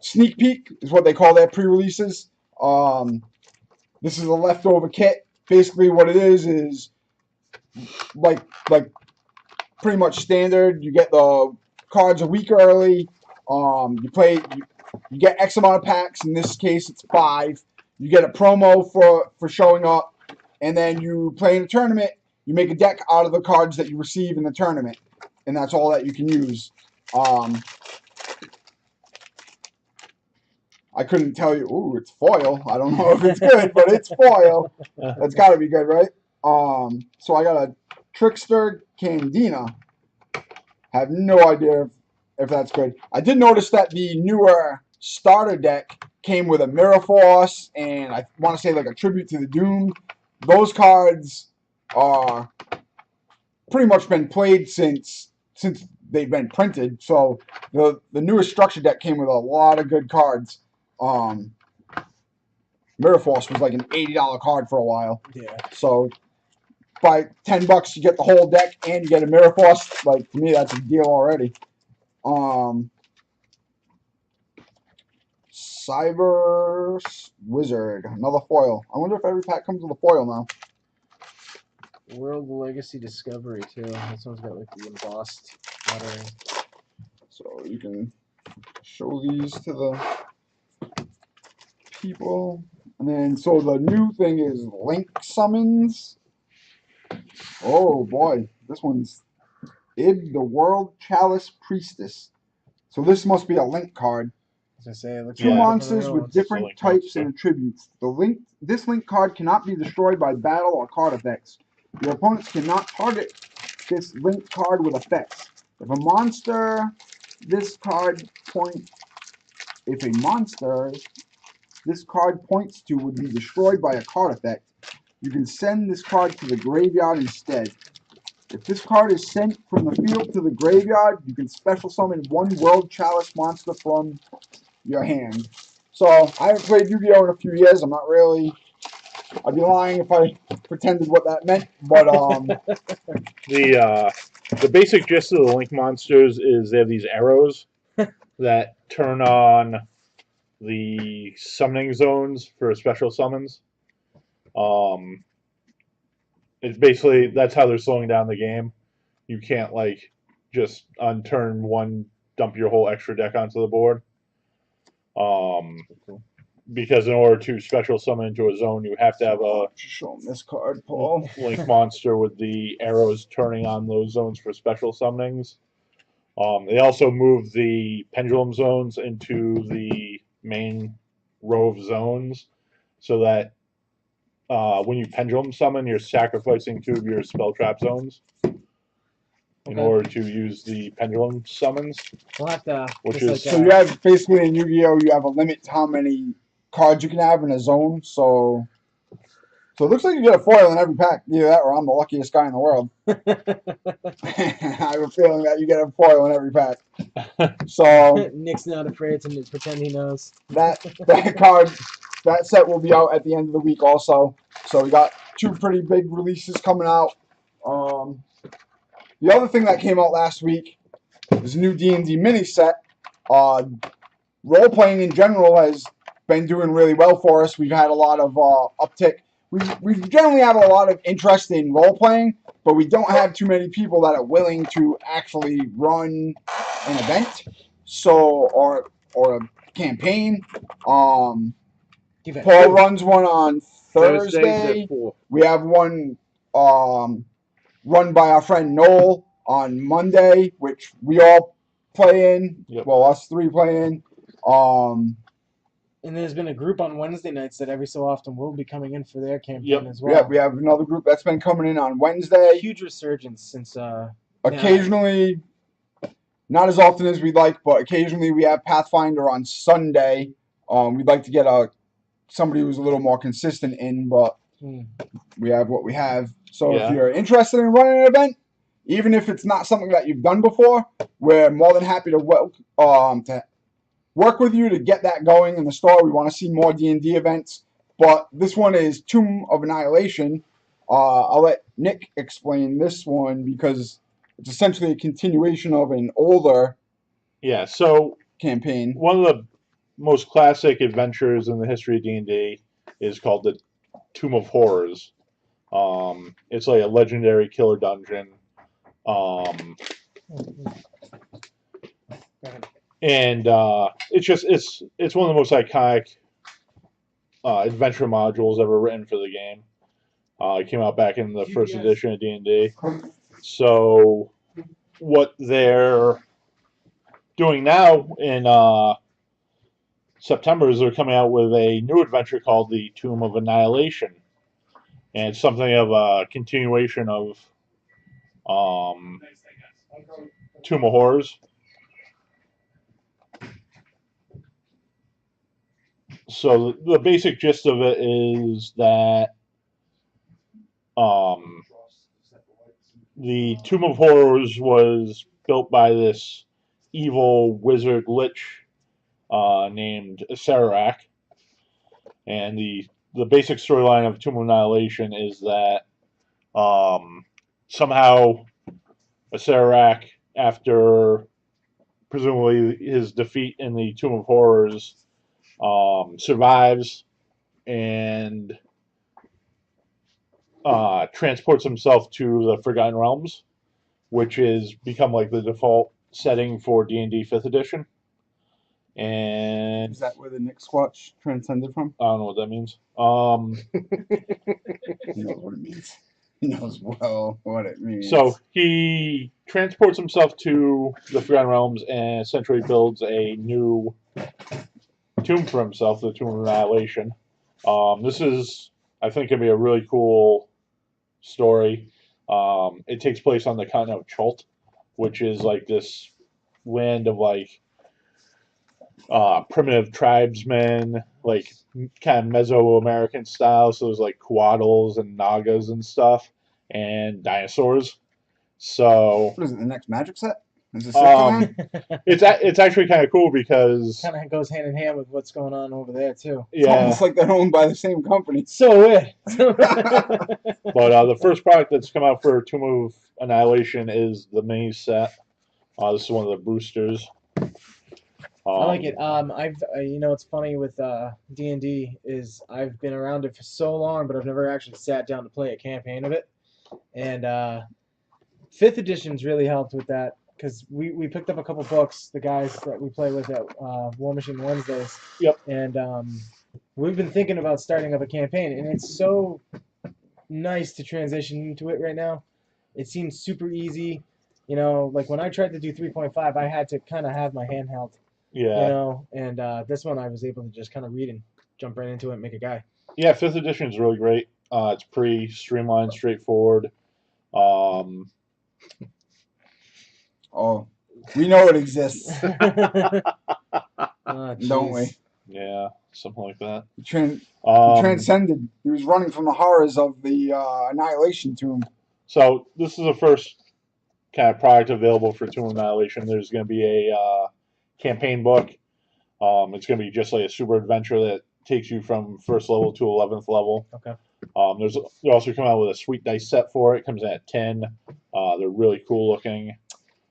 Sneak peek is what they call their pre-releases. This is a leftover kit. Basically, what it is like pretty much standard. You get the cards a week early. You get X amount of packs. In this case, it's 5. You get a promo for showing up, and then you play in a tournament. You make a deck out of the cards that you receive in the tournament, and that's all that you can use. I couldn't tell you. Ooh, it's foil. I don't know if it's good, but it's foil. That's got to be good, right? So I got a Trickster Candina. Have no idea if that's good. I did notice that the newer starter deck came with a Mirror Force, and I want to say like a Tribute to the Doomed. Those cards are pretty much been played since they've been printed. So the newest structure deck came with a lot of good cards. Mirror Force was like an $80 card for a while. Yeah. So by $10 you get the whole deck and you get a Mirror Force. Like, to me, that's a deal already. Cyber Wizard, another foil. I wonder if every pack comes with a foil now. World Legacy Discovery too. This one's got like the embossed lettering. So you can show these to the people. And then, so the new thing is Link Summons. Oh boy, this one's Ib, the World Chalice Priestess. So this must be a Link card. As I say, it looks Two like monsters with different Link types monster. and attributes. This Link card cannot be destroyed by battle or card effects. Your opponents cannot target this Link card with effects. If a monster this card points to would be destroyed by a card effect, you can send this card to the graveyard instead. If this card is sent from the field to the graveyard, you can special summon one World Chalice monster from your hand. So, I haven't played Yu-Gi-Oh! In a few years. I'm not really... I'd be lying if I pretended what that meant, but, The basic gist of the Link monsters is they have these arrows that turn on the summoning zones for special summons. It's basically, that's how they're slowing down the game. You can't like just on turn 1 dump your whole extra deck onto the board. Because in order to special summon into a zone, you have to have a show them this card, Paul. Link monster with the arrows turning on those zones for special summonings. They also moved the pendulum zones into the main row of zones so that when you pendulum summon, you're sacrificing 2 of your spell trap zones in order to use the pendulum summons. We'll have to. Which just is- like, So you have, basically in Yu-Gi-Oh! You have a limit to how many cards you can have in a zone, so it looks like you get a foil in every pack. Either that or I'm the luckiest guy in the world. I have a feeling that you get a foil in every pack. So Nick's not afraid to pretend he knows. that set will be out at the end of the week also. So we got 2 pretty big releases coming out. The other thing that came out last week is a new D&D mini set. Role playing in general has been doing really well for us. We've had a lot of uptick. We generally have a lot of interest in role playing, but we don't have too many people that are willing to actually run an event, or a campaign. Paul runs one on Thursdays Thursday. at 4. We have one run by our friend Noel on Monday, which we all play in. Yep. Well, us 3 play in. And there's been a group on Wednesday nights that every so often will be coming in for their campaign Yep. as well. Yeah, we have another group that's been coming in on Wednesday. Huge resurgence since. Occasionally, not as often as we'd like, but occasionally we have Pathfinder on Sunday. We'd like to get somebody who's a little more consistent in, but we have what we have. So if you're interested in running an event, even if it's not something that you've done before, we're more than happy to work with you to get that going in the store. We want to see more D&D events, but this one is Tomb of Annihilation. I'll let Nick explain this one because it's essentially a continuation of an older So campaign. one of the most classic adventures in the history of D&D is called the Tomb of Horrors. It's like a legendary killer dungeon. And it's one of the most iconic adventure modules ever written for the game. It came out back in the first edition of D&D. So what they're doing now in September is they're coming out with a new adventure called the Tomb of Annihilation, and it's something of a continuation of Tomb of Horrors. So the basic gist of it is that the Tomb of Horrors was built by this evil wizard lich named Sararak, and the basic storyline of Tomb of Annihilation is that somehow Sararak, after presumably his defeat in the Tomb of Horrors, survives and transports himself to the Forgotten Realms, which has become like the default setting for D&D 5th edition. And is that where the Nick Squatch transcended from? I don't know what that means. He knows what it means. He knows well what it means. So he transports himself to the Forgotten Realms and essentially builds a new tomb for himself, the Tomb of Annihilation. This is, I think, going to be a really cool story. It takes place on the continent of Chult, which is like this land of like primitive tribesmen, like kind of Mesoamerican style. So there's like Coatls and Nagas and stuff, and dinosaurs. So what is it? The next Magic set? Is it it's actually kind of cool because kind of goes hand in hand with what's going on over there too. It's almost like they're owned by the same company. So weird. But the first product that's come out for Tomb of Annihilation is the mini set. This is one of the boosters. I like it. I've you know, what's funny with D&D is I've been around it for so long, but I've never actually sat down to play a campaign of it. And 5th edition's really helped with that because we picked up a couple books, the guys that we play with at War Machine Wednesdays. Yep. And we've been thinking about starting up a campaign, and it's so nice to transition into it right now. It seems super easy. You know, like when I tried to do 3.5, I had to kind of have my handheld. Yeah. You know, and this one I was able to just kind of read and jump right into it and make a guy. Yeah, 5th edition is really great. It's pretty streamlined, straightforward. Oh, we know it exists, don't we? Yeah, something like that. He transcended. He was running from the horrors of the Annihilation Tomb. So this is the first kind of product available for Tomb of Annihilation. There's going to be a campaign book. It's going to be just like a super adventure that takes you from 1st level to 11th level. Okay. They're also coming out with a sweet dice set for it. It comes in at 10. They're really cool looking.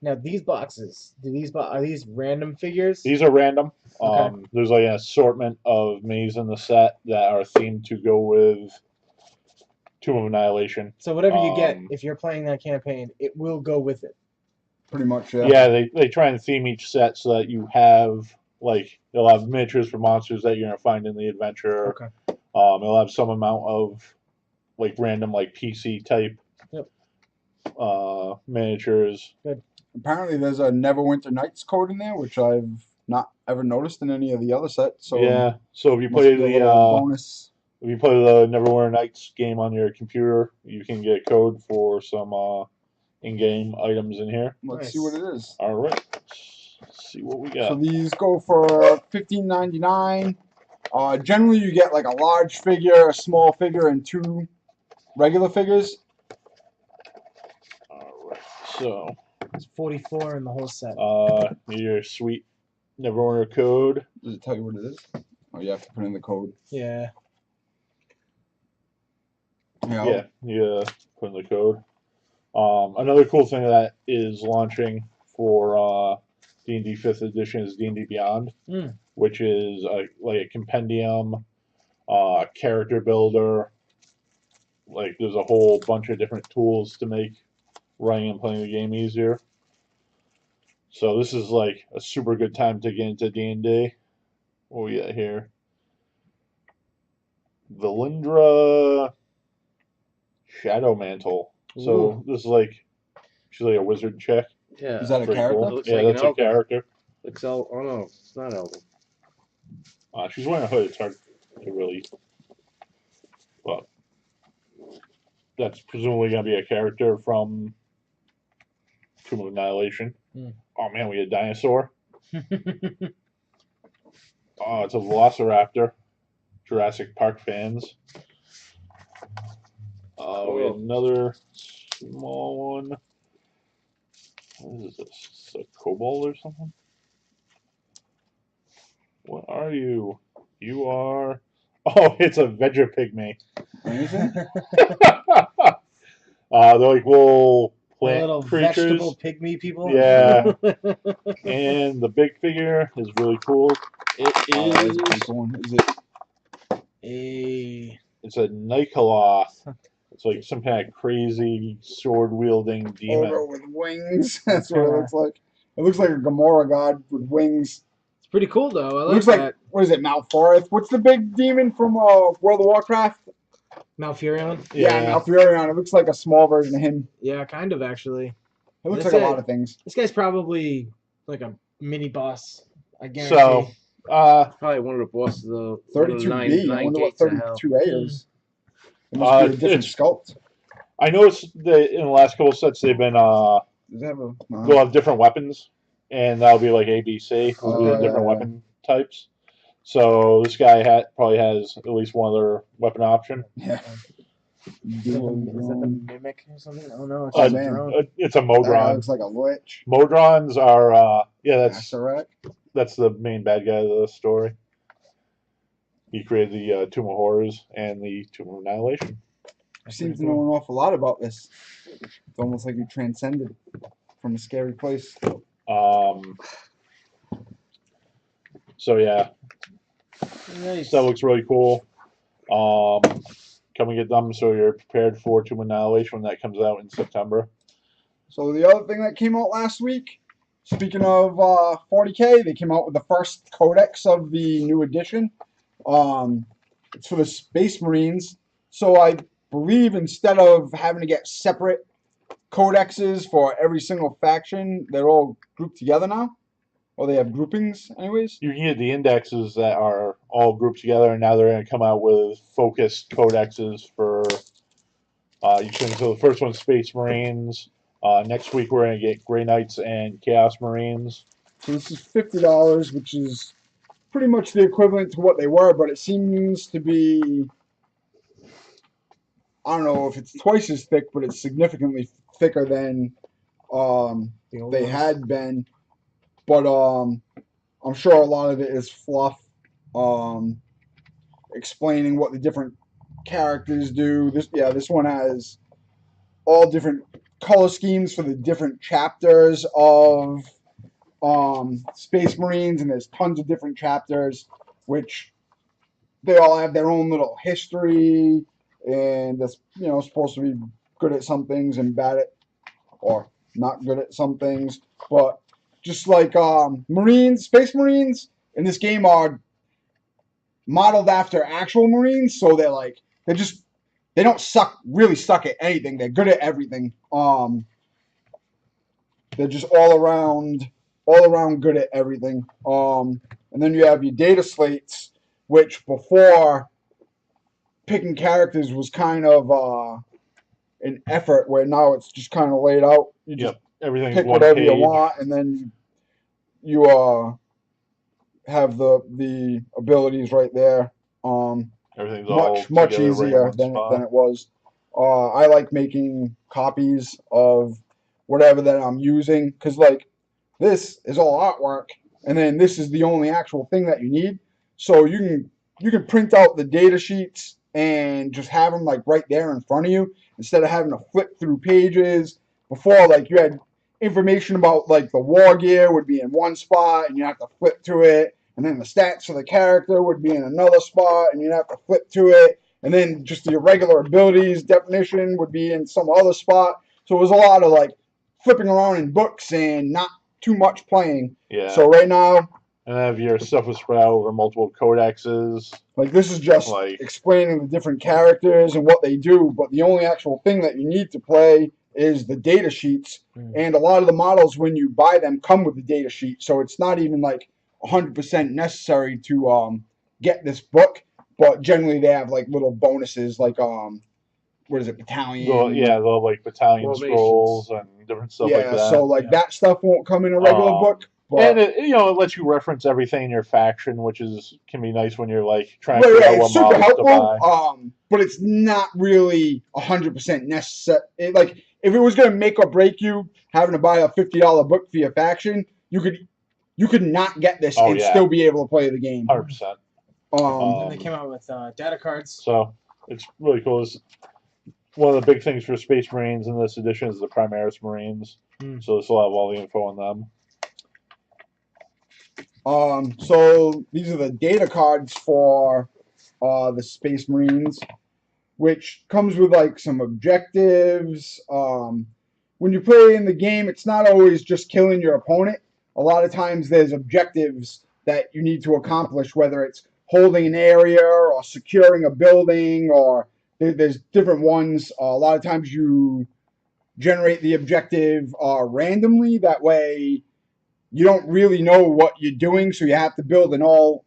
Now these boxes, are these random figures? These are random. Okay. There's like an assortment of minis in the set that are themed to go with Tomb of Annihilation. So whatever you get, if you're playing that campaign, it will go with it. Pretty much, yeah. Yeah, they try and theme each set so that you have, like, they'll have miniatures for monsters that you're going to find in the adventure. Okay. It'll have some amount of, like, random, like, PC type miniatures. Good. Apparently there's a Neverwinter Nights code in there, which I've not ever noticed in any of the other sets. So yeah, so if you must play be a the bonus. if you play the Neverwinter Nights game on your computer, you can get a code for some in-game items in here. Let's see what it is. All right, let's see what we got. So these go for $15.99. Generally, you get like a large figure, a small figure, and 2 regular figures. All right. So, It's 44 in the whole set. your sweet Neverwinter code. Does it tell you what it is? Oh, you have to put in the code. Yeah. Yeah, you put in the code. Another cool thing that is launching for D&D 5th edition is D&D Beyond, which is like a compendium, character builder. Like there's a whole bunch of different tools to make running and playing the game easier. So this is like a super good time to get into D&D. What we got here? Valindra Shadow Mantle. So this is like she's like a wizard chick. Yeah. Is that a Pretty character? cool. Looks Yeah, like that's an a character. Looks oh no, it's not Elven. She's wearing a hood. It's hard to really. Well, that's presumably going to be a character from Tomb of Annihilation. Oh man, we had a dinosaur. Oh, it's a Velociraptor. Jurassic Park fans. We had another small one. What is this? A kobold or something? What are you? You are. Oh, it's a Vegapygmy. Anything? They're like little plant little creatures. vegetable pygmy people. Yeah. And the big figure is really cool. It is. Is it? It's a Nikoloth. It's like some kind of crazy sword wielding demon. Ogre with wings. That's what it looks like. It looks like a Gamora god with wings. It's pretty cool though. I It like looks that. like, what is it, Malforith? What's the big demon from World of Warcraft? Malfurion. Yeah, Malfurion. It looks like a small version of him. Yeah, kind of actually. It looks like a lot of things. This guy's probably like a mini boss. I guarantee. So, Probably one of the bosses of 32B. I wonder what 32A is. It must be a different sculpt. I noticed that in the last couple of sets they've been Does it have a? they'll have different weapons, and that'll be like ABC, different weapon types. So this guy probably has at least one other weapon option. Yeah. Is that the mimic or something? I don't know. It's, it's a Modron. That looks like a lich. Modrons are that's the main bad guy of the story. He created the Tomb of Horrors and the Tomb of Annihilation. I seem to know an awful lot about this. It's almost like you transcended from a scary place. So yeah, nice. that looks really cool. Come and get them so you're prepared for Tomb of Annihilation when that comes out in September. So the other thing that came out last week, speaking of 40K, they came out with the first codex of the new edition. It's for the Space Marines. So I believe instead of having to get separate codexes for every single faction, they're all grouped together now. Or they have groupings, anyways. You can get the indexes that are all grouped together, and now they're going to come out with focused codexes for each thing. So the first one's Space Marines. Next week we're going to get Grey Knights and Chaos Marines. So this is $50, which is pretty much the equivalent to what they were, but it seems to be, I don't know if it's twice as thick, but it's significantly thicker than they had been. But I'm sure a lot of it is fluff, explaining what the different characters do. This one has all different color schemes for the different chapters of Space Marines, and there's tons of different chapters, which they all have their own little history, and that's supposed to be good at some things and bad at, or not good at some things, but. Just like Marines, Space Marines in this game are modeled after actual Marines, so they don't really suck at anything. They're good at everything. They're just all around good at everything. And then you have your data slates, which before picking characters was kind of an effort, where now it's just kind of laid out. You just everything's pick one whatever page. you want, and then you have the abilities right there. Everything's all much together, easier right than it was. I like making copies of whatever that I'm using, because like this is all artwork, and then this is the only actual thing that you need. So you can print out the data sheets and just have them like right there in front of you instead of having to flip through pages. Before, like you had information about like the war gear would be in one spot and you have to flip to it, and then the stats of the character would be in another spot and you'd have to flip to it, and then just the irregular abilities definition would be in some other spot. So it was a lot of like flipping around in books and not too much playing. Yeah. So right now, and have your stuff was spread out over multiple codexes. like this is just Like- explaining the different characters and what they do, but the only actual thing that you need to play is the data sheets. And a lot of the models, when you buy them, come with the data sheet. So it's not even like 100% necessary to get this book, but generally they have like little bonuses, like what is it, battalion? The like battalion Formations. scrolls and different stuff like that. So like that stuff won't come in a regular book. But and it lets you reference everything in your faction, which can be nice when you're like trying to right, figure out it's what super models to buy. helpful. But it's not really 100% necessary. Like if it was going to make or break you having to buy a $50 book for your faction, you could not get this and still be able to play the game. 100%. And they came out with data cards. So it's really cool. One of the big things for Space Marines in this edition is the Primaris Marines. So this will have all the info on them. So these are the data cards for the Space Marines, which comes with like some objectives. When you play in the game, it's not always just killing your opponent. A lot of times there's objectives that you need to accomplish, whether it's holding an area or securing a building, or there's different ones. A lot of times you generate the objective randomly. That way you don't really know what you're doing, so you have to build a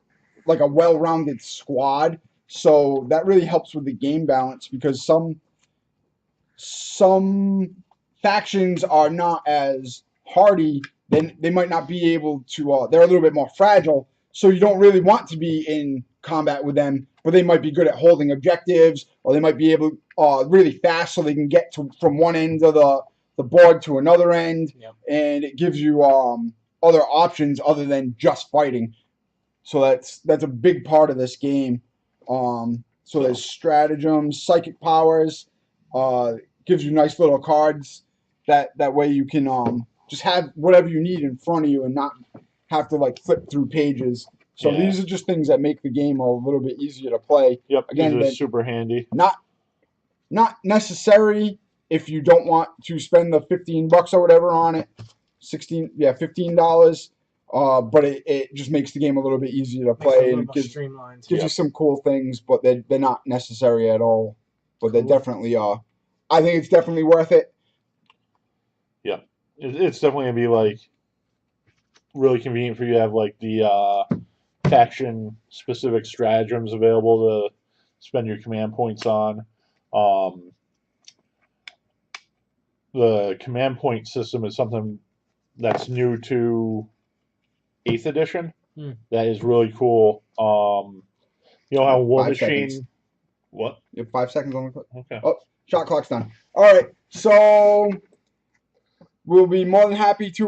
well-rounded squad. So that really helps with the game balance, because some factions are not as hardy. Then they might not be able to. They're a little bit more fragile, so you don't really want to be in combat with them. But they might be good at holding objectives, or they might be able really fast, so they can get from one end of the board to another end, and it gives you other options other than just fighting. So that's a big part of this game. So there's stratagems, psychic powers, gives you nice little cards that way you can just have whatever you need in front of you and not have to like flip through pages. So these are just things that make the game a little bit easier to play. Yep, again, these are super handy. Not necessary if you don't want to spend the $15 or whatever on it. $15. But it just makes the game a little bit easier to play, and it gives you some cool things, but they're not necessary at all. But they definitely are. I think it's definitely worth it. Yeah, it's definitely gonna be like really convenient for you to have like the faction specific stratagems available to spend your command points on. The command point system is something that's new to 8th edition. That is really cool. You know how War 5 Machine... seconds. What? You have 5 seconds on the clock. Okay. Oh, shot clock's done. All right, so we'll be more than happy to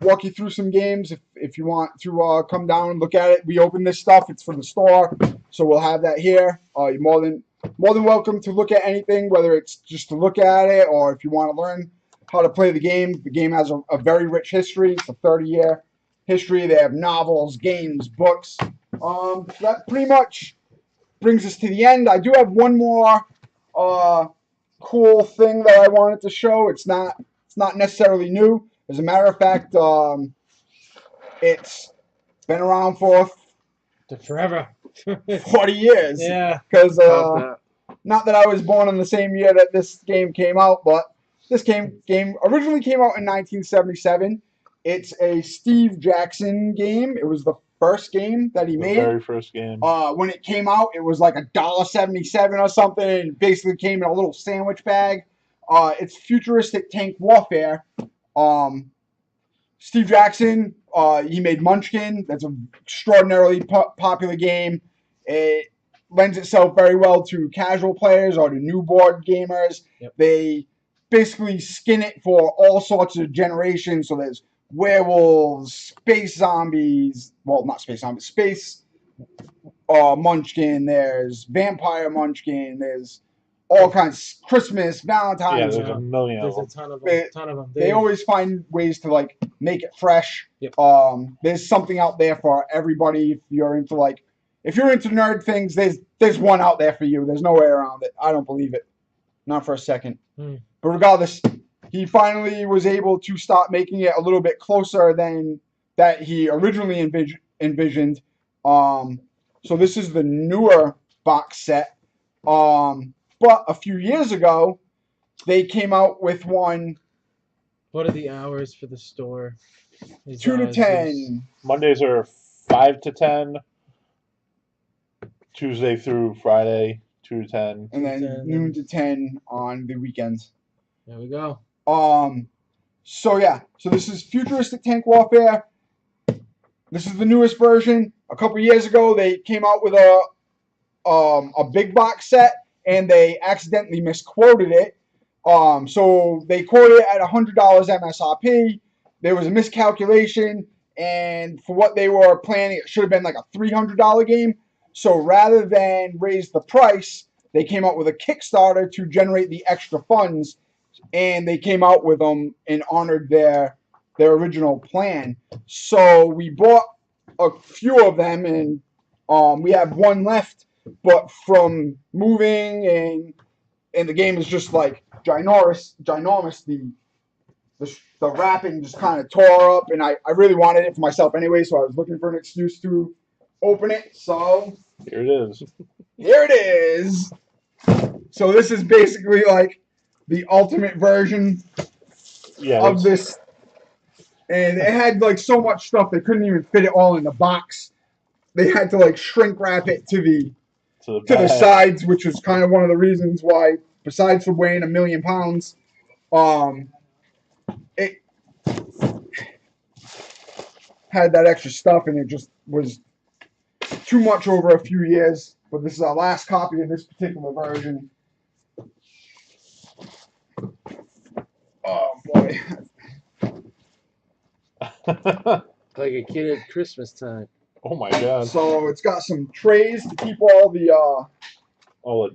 walk you through some games if you want to come down and look at it. We open this stuff; it's for the store, so we'll have that here. You're more than welcome to look at anything, whether it's just to look at it or if you want to learn how to play the game. The game has a very rich history. It's a 30-year history. They have novels, games, books. That pretty much brings us to the end. I do have one more cool thing that I wanted to show. It's not necessarily new. As a matter of fact, it's been around for forever. 40 years. Yeah. Because not that I was born in the same year that this game came out, but this game originally came out in 1977. It's a Steve Jackson game. It was the first game that he made. The very first game. When it came out, it was like $1.77 or something, and it basically came in a little sandwich bag. It's futuristic tank warfare. Steve Jackson, he made Munchkin. That's an extraordinarily popular game. It lends itself very well to casual players or to new board gamers. Yep. They basically skin it for all sorts of generations. So there's werewolves, space zombies. Well, not space zombies. Space Munchkin. There's vampire Munchkin. There's all kinds. Christmas, Yeah, Valentine's. there's a million of There's a them. ton of them. They always find ways to like make it fresh. Yep. There's something out there for everybody. If you're into nerd things, there's one out there for you. There's no way around it. I don't believe it, not for a second. But regardless, he finally was able to start making it a little bit closer than that he originally envisioned. So this is the newer box set. But a few years ago, they came out with one. What are the hours for the store? 2 to 10. Mondays are 5 to 10. Tuesday through Friday, 2 to 10. And then noon to 10 on the weekends. There we go. So this is Futuristic Tank Warfare. This is the newest version. A couple years ago, they came out with a big box set, and they accidentally misquoted it. So they quoted it at $100 MSRP. There was a miscalculation, and for what they were planning, it should have been like a $300 game. So rather than raise the price, they came out with a Kickstarter to generate the extra funds, and they came out with them and honored their original plan. So we bought a few of them, and we have one left. But from moving and the game is just like ginormous. The wrapping just kind of tore up, and I really wanted it for myself anyway, so I was looking for an excuse to open it. So here it is. Here it is. So this is basically like the ultimate version of this, and it had like so much stuff they couldn't even fit it all in the box. They had to like shrink wrap it to the sides, which was kind of one of the reasons why, besides for weighing 1 million pounds, it had that extra stuff, and it just was too much over a few years. But this is our last copy of this particular version. Oh boy. Like a kid at Christmas time. Oh my god. So it's got some trays to keep all the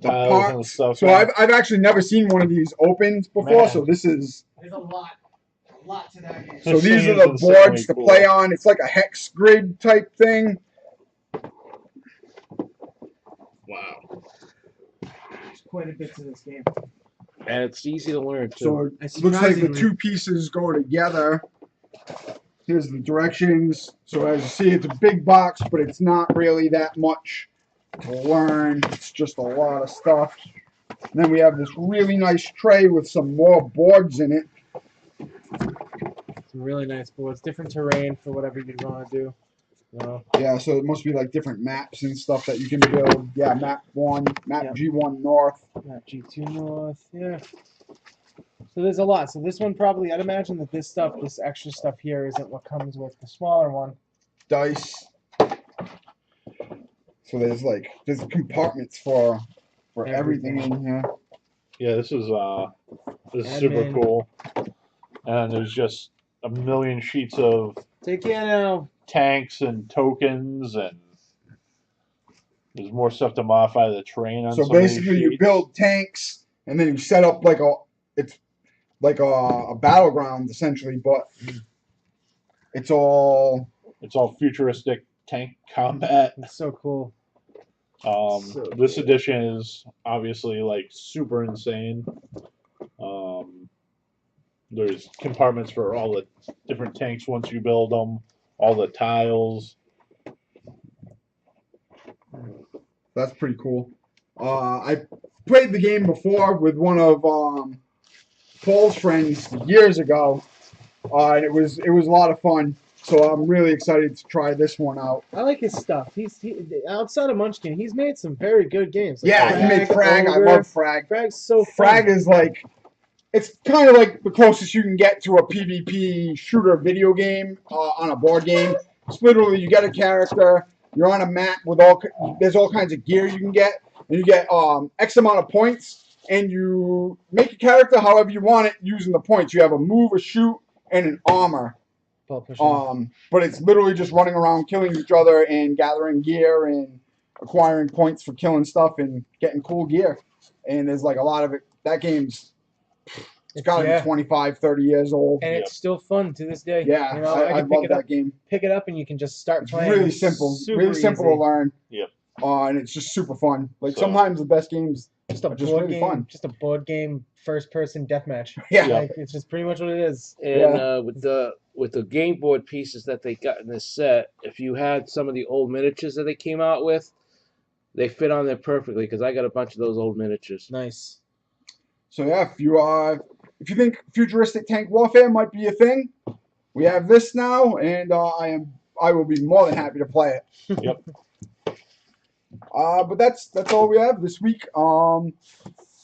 tiles parts and stuff. So I've actually never seen one of these opened before. Man. So this is There's a lot to that game. So these are the boards to play on. It's like a hex grid type thing. Wow. There's quite a bit to this game. And it's easy to learn too. So it looks like the two pieces go together. Here's the directions. So as you see, it's a big box, but it's not really that much to learn. It's just a lot of stuff. And then we have this really nice tray with some more boards in it. Some really nice boards. Different terrain for whatever you want to do. Yeah, so it must be like different maps and stuff that you can build. Yeah, map 1, map G1 North. Map G2 North, yeah. So there's a lot. So this one probably, I'd imagine that this extra stuff here isn't what comes with the smaller one. Dice. So there's compartments for everything in here. Yeah, this is super cool. And there's just a million sheets of Take care now. Tanks and tokens, and there's more stuff to modify the terrain on. So basically, you build tanks, and then you set up like a battleground essentially, but it's all futuristic tank combat. That's so cool. This edition is obviously like super insane. There's compartments for all the different tanks once you build them, all the tiles. That's pretty cool. I played the game before with one of Paul's friends years ago, and it was a lot of fun. So I'm really excited to try this one out. I like his stuff. He outside of Munchkin, he's made some very good games. Like yeah, he made Frag. I love Frag. Frag's so fun. Frag is like, it's kind of like the closest you can get to a PvP shooter video game on a board game. It's literally, you get a character, you're on a map with there's all kinds of gear you can get, and you get X amount of points, and you make a character however you want it using the points. You have a move, a shoot, and an armor. Ball pushing. But it's literally just running around killing each other and gathering gear and acquiring points for killing stuff and getting cool gear. And there's like a lot of it. That game's it's got to be 25, 30 years old. And it's still fun to this day. Yeah, you know, I can love that game. Pick it up and you can just start playing. Really simple, really simple to learn. Yep. And it's just super fun. Like sometimes the best games just a are board really game, fun. just a board game first-person deathmatch. Yeah, like, it's just pretty much what it is. And with the game board pieces that they got in this set, if you had some of the old miniatures that they came out with, they fit on there perfectly because I got a bunch of those old miniatures. Nice. So yeah, if you think futuristic tank warfare might be a thing, we have this now, and I will be more than happy to play it. Yep. But that's all we have this week. We'll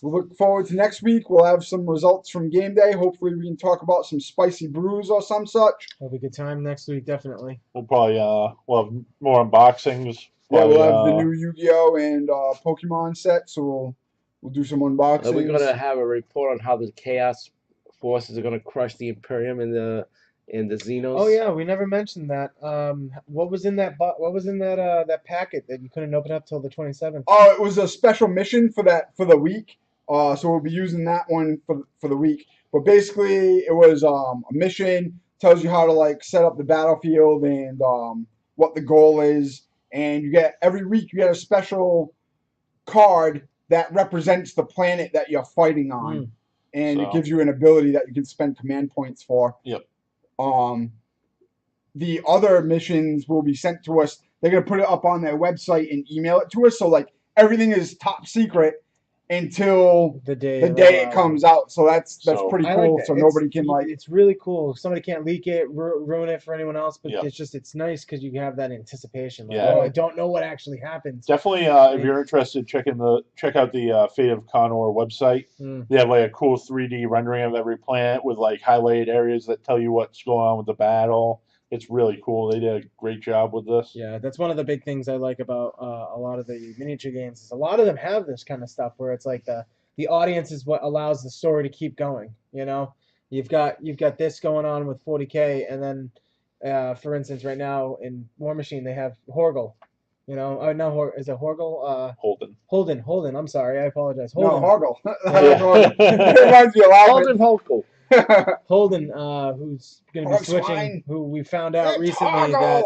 look forward to next week. We'll have some results from game day. Hopefully we can talk about some spicy brews or some such. It'll be a good time next week, definitely. We'll probably we'll have more unboxings. Yeah, Probably, we'll have the new Yu-Gi-Oh and Pokemon set, so we'll do some unboxings. Are we gonna have a report on how the Chaos forces are gonna crush the Imperium and the Xenos? Oh yeah, we never mentioned that. What was in that? What was in that packet that you couldn't open up till the 27th? Oh, it was a special mission for the week. So we'll be using that one for the week. But basically, it was a mission. Tells you how to like set up the battlefield and what the goal is. And you get every week you get a special card that represents the planet that you're fighting on, and it gives you an ability that you can spend command points for. Yep. The other missions will be sent to us. They're gonna put it up on their website and email it to us. So like everything is top secret until the day it comes out. So that's pretty cool. Like so nobody can like. It's really cool. Somebody can't leak it, ruin it for anyone else. But Yep. it's nice because you have that anticipation. Like, Yeah. oh, I don't know what actually happens. Definitely, if you're interested, check out the Fate of Connor website. They have like a cool 3D rendering of every planet with like highlighted areas that tell you what's going on with the battle. It's really cool. They did a great job with this. Yeah, that's one of the big things I like about a lot of the miniature games. Is a lot of them have this kind of stuff where it's like the audience is what allows the story to keep going. You know, you've got this going on with 40K, and then for instance, right now in War Machine they have Horgel. You know, is it Horgel? Holden. I'm sorry, I apologize. Holden. No, Horgel. Yeah. It reminds me of Holden Holkel. Holden, who's going to be switching, who we found out recently that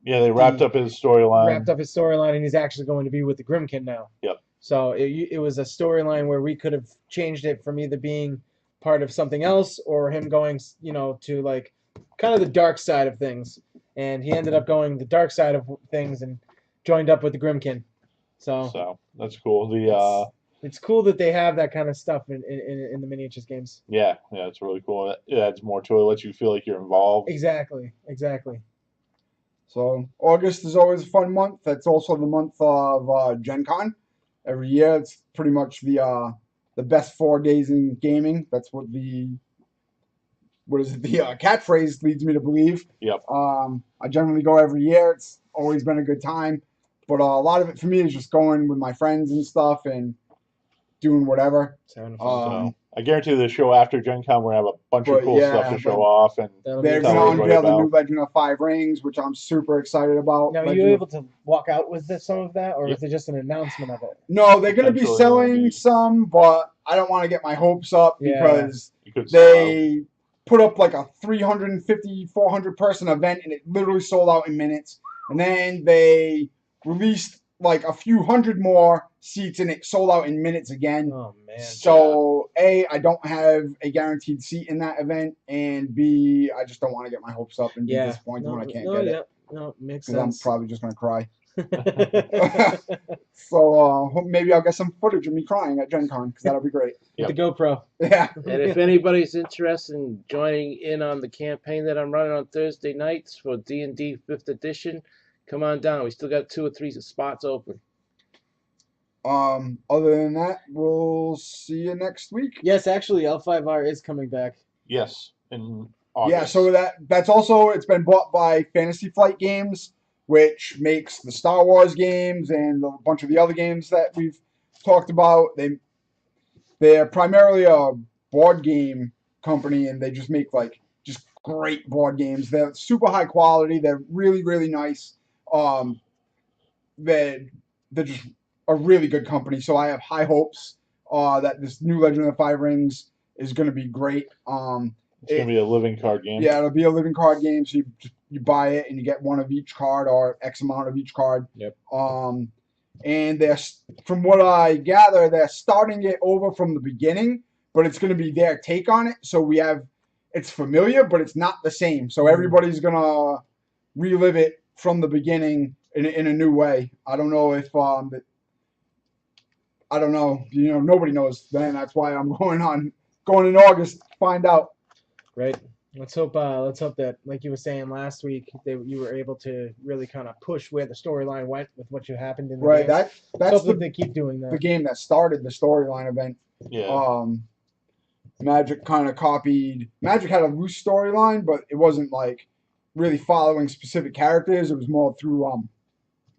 yeah, they wrapped up his storyline. And he's actually going to be with the Grimkin now. Yep. So it was a storyline where we could have changed it from either being part of something else or him going, to like kind of the dark side of things. And he ended up going the dark side of things and joined up with the Grimkin. So that's cool. It's cool that they have that kind of stuff in the miniatures games. Yeah, it's really cool. It adds more to it, lets you feel like you're involved. Exactly. So August is always a fun month. That's also the month of Gen Con. Every year, it's pretty much the best 4 days in gaming. That's what the catchphrase leads me to believe. Yep. I generally go every year. It's always been a good time, but a lot of it for me is just going with my friends and stuff and doing whatever. I guarantee the show after Gen Con, we're going to have a bunch of cool stuff to show off. And they're going to unveil the new Legend of Five Rings, which I'm super excited about. Now, are you able to walk out with some of that, or is it just an announcement of it? No, they're going to be selling some, but I don't want to get my hopes up because they put up like a 350, 400 person event, and it literally sold out in minutes. And then they released like a few hundred more seats, and it sold out in minutes again. Oh man! So A, I don't have a guaranteed seat in that event, and B, I just don't want to get my hopes up and be disappointed when I can't get it. No, makes sense. I'm probably just gonna cry. So maybe I'll get some footage of me crying at Gen Con because that'll be great. The GoPro. Yeah. And if anybody's interested in joining in on the campaign that I'm running on Thursday nights for D&D 5th edition, come on down. We still got 2 or 3 spots open. Other than that, we'll see you next week. Yes, actually, L5R is coming back. Yes, in August. Yeah, so that's also, it's been bought by Fantasy Flight Games, which makes the Star Wars games and a bunch of the other games that we've talked about. They're primarily a board game company, and they just make like just great board games. They're super high quality. They're really, really nice. Um, they're just a really good company. So I have high hopes that this new Legend of the Five Rings is going to be great. It's going to be a living card game. Yeah, it'll be a living card game. So you buy it and you get one of each card or X amount of each card. Yep. And they're, from what I gather, they're starting it over from the beginning, but it's going to be their take on it. So it's familiar, but it's not the same. So everybody's going to relive it from the beginning in a new way. I don't know if I don't know. Nobody knows. Then that's why I'm going in August to find out. Right. Let's hope that, like you were saying last week, you were able to really kind of push where the storyline went with what you happened in the Right. games. That's they keep doing that. The game that started the storyline event. Yeah. Magic kind of copied. Magic had a loose storyline, but it wasn't like really following specific characters. It was more through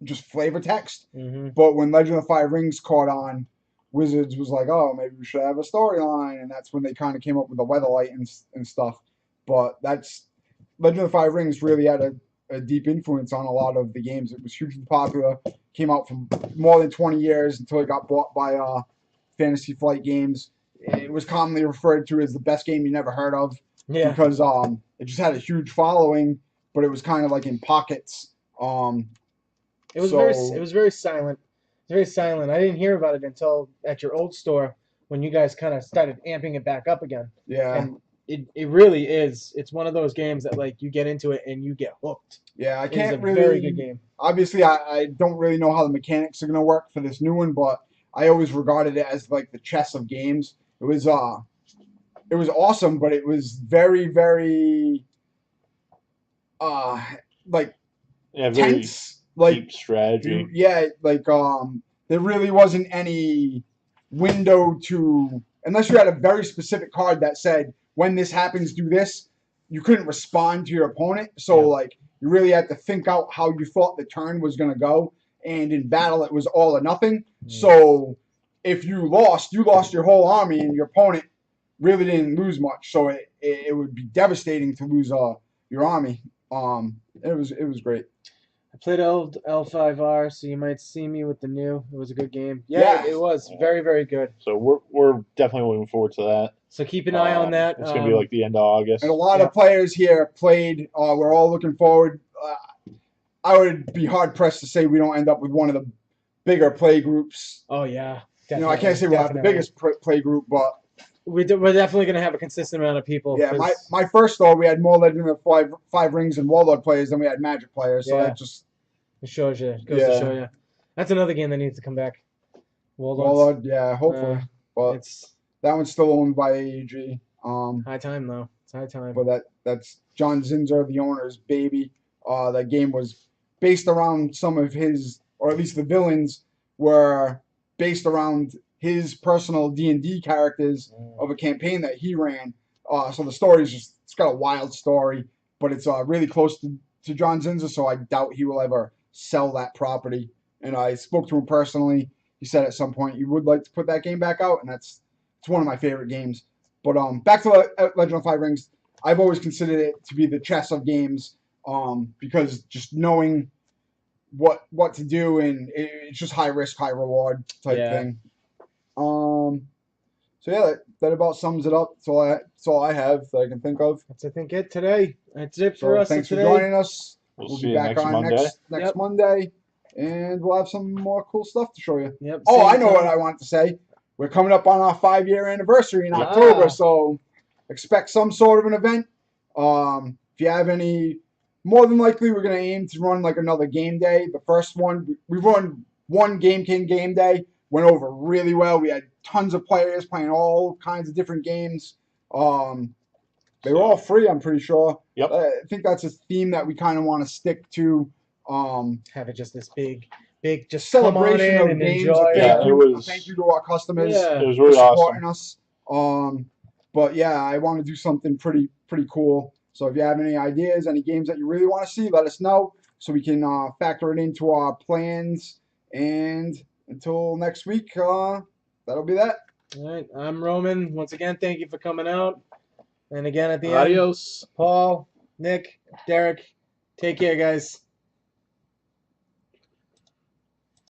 just flavor text. Mm-hmm. But when Legend of the Five Rings caught on, Wizards was like, oh, maybe we should have a storyline, and that's when they kind of came up with the Weatherlight and stuff. But Legend of the Five Rings really had a deep influence on a lot of the games. It was hugely popular. Came out for more than 20 years until it got bought by Fantasy Flight Games. It was commonly referred to as the best game you never heard of. Yeah. Because it just had a huge following, but it was kind of like in pockets. It was very silent. It's very silent. I didn't hear about it until at your old store when you guys kind of started amping it back up again. Yeah. And it really is. It's one of those games that like you get into it and you get hooked. Yeah, I It's can't a really. very good game. Obviously, I don't really know how the mechanics are going to work for this new one, but I always regarded it as like the chess of games. It was awesome, but it was very, very like Yeah, very tense. Like deep strategy. Yeah, like there really wasn't any window to, unless you had a very specific card that said when this happens, do this. You couldn't respond to your opponent, so like you really had to think out how you thought the turn was going to go. And in battle, it was all or nothing. So if you lost your whole army, and your opponent really didn't lose much. So it would be devastating to lose your army. It was great. I played L5R, so you might see me with the new. It was a good game. Yeah. It was very, very good. So we're definitely looking forward to that. So keep an eye on that. It's gonna be like the end of August. And a lot of players here played. We're all looking forward. I would be hard pressed to say we don't end up with one of the bigger play groups. Oh yeah, definitely, I can't say we'll have the biggest play group, but we're definitely going to have a consistent amount of people. Yeah, my first store, we had more Legend of the Five Rings and Warlord players than we had Magic players. So that just it shows you. It goes to show you. That's another game that needs to come back. Warlord, yeah, hopefully. But that one's still owned by AEG. High time though. It's high time. But that's John Zinzer, the owner's baby. That game was based around some of his, or at least the villains were based around his personal D&D characters of a campaign that he ran. So the story is it's got a wild story, but it's really close to John Zinzer, so I doubt he will ever sell that property. And I spoke to him personally. He said at some point he would like to put that game back out, and it's one of my favorite games. But back to Legend of the Five Rings, I've always considered it to be the chess of games, because just knowing what to do, and it's just high risk, high reward type thing. So yeah, that about sums it up. That's all I have that I can think of. That's I think it today. That's it for us. Thanks today. for joining us. We'll be back on Monday. next Monday, and we'll have some more cool stuff to show you. Yep. Oh, I know what I wanted to say. We're coming up on our 5-year anniversary in October, so expect some sort of an event. If you have any, more than likely we're going to aim to run like another game day. The first one, we run one Game King game day, went over really well. We had tons of players playing all kinds of different games. They were all free, I'm pretty sure. Yep. I think that's a theme that we kind of want to stick to. Have it just this big just celebration come on in of and games. enjoy. Thank you to our customers It was really for supporting awesome. us. But yeah, I want to do something pretty cool. So if you have any ideas, any games that you really want to see, let us know so we can factor it into our plans. And until next week, that'll be that. All right, I'm Roman. Once again, thank you for coming out. And again at the end, Adios. Paul, Nick, Derek, take care, guys.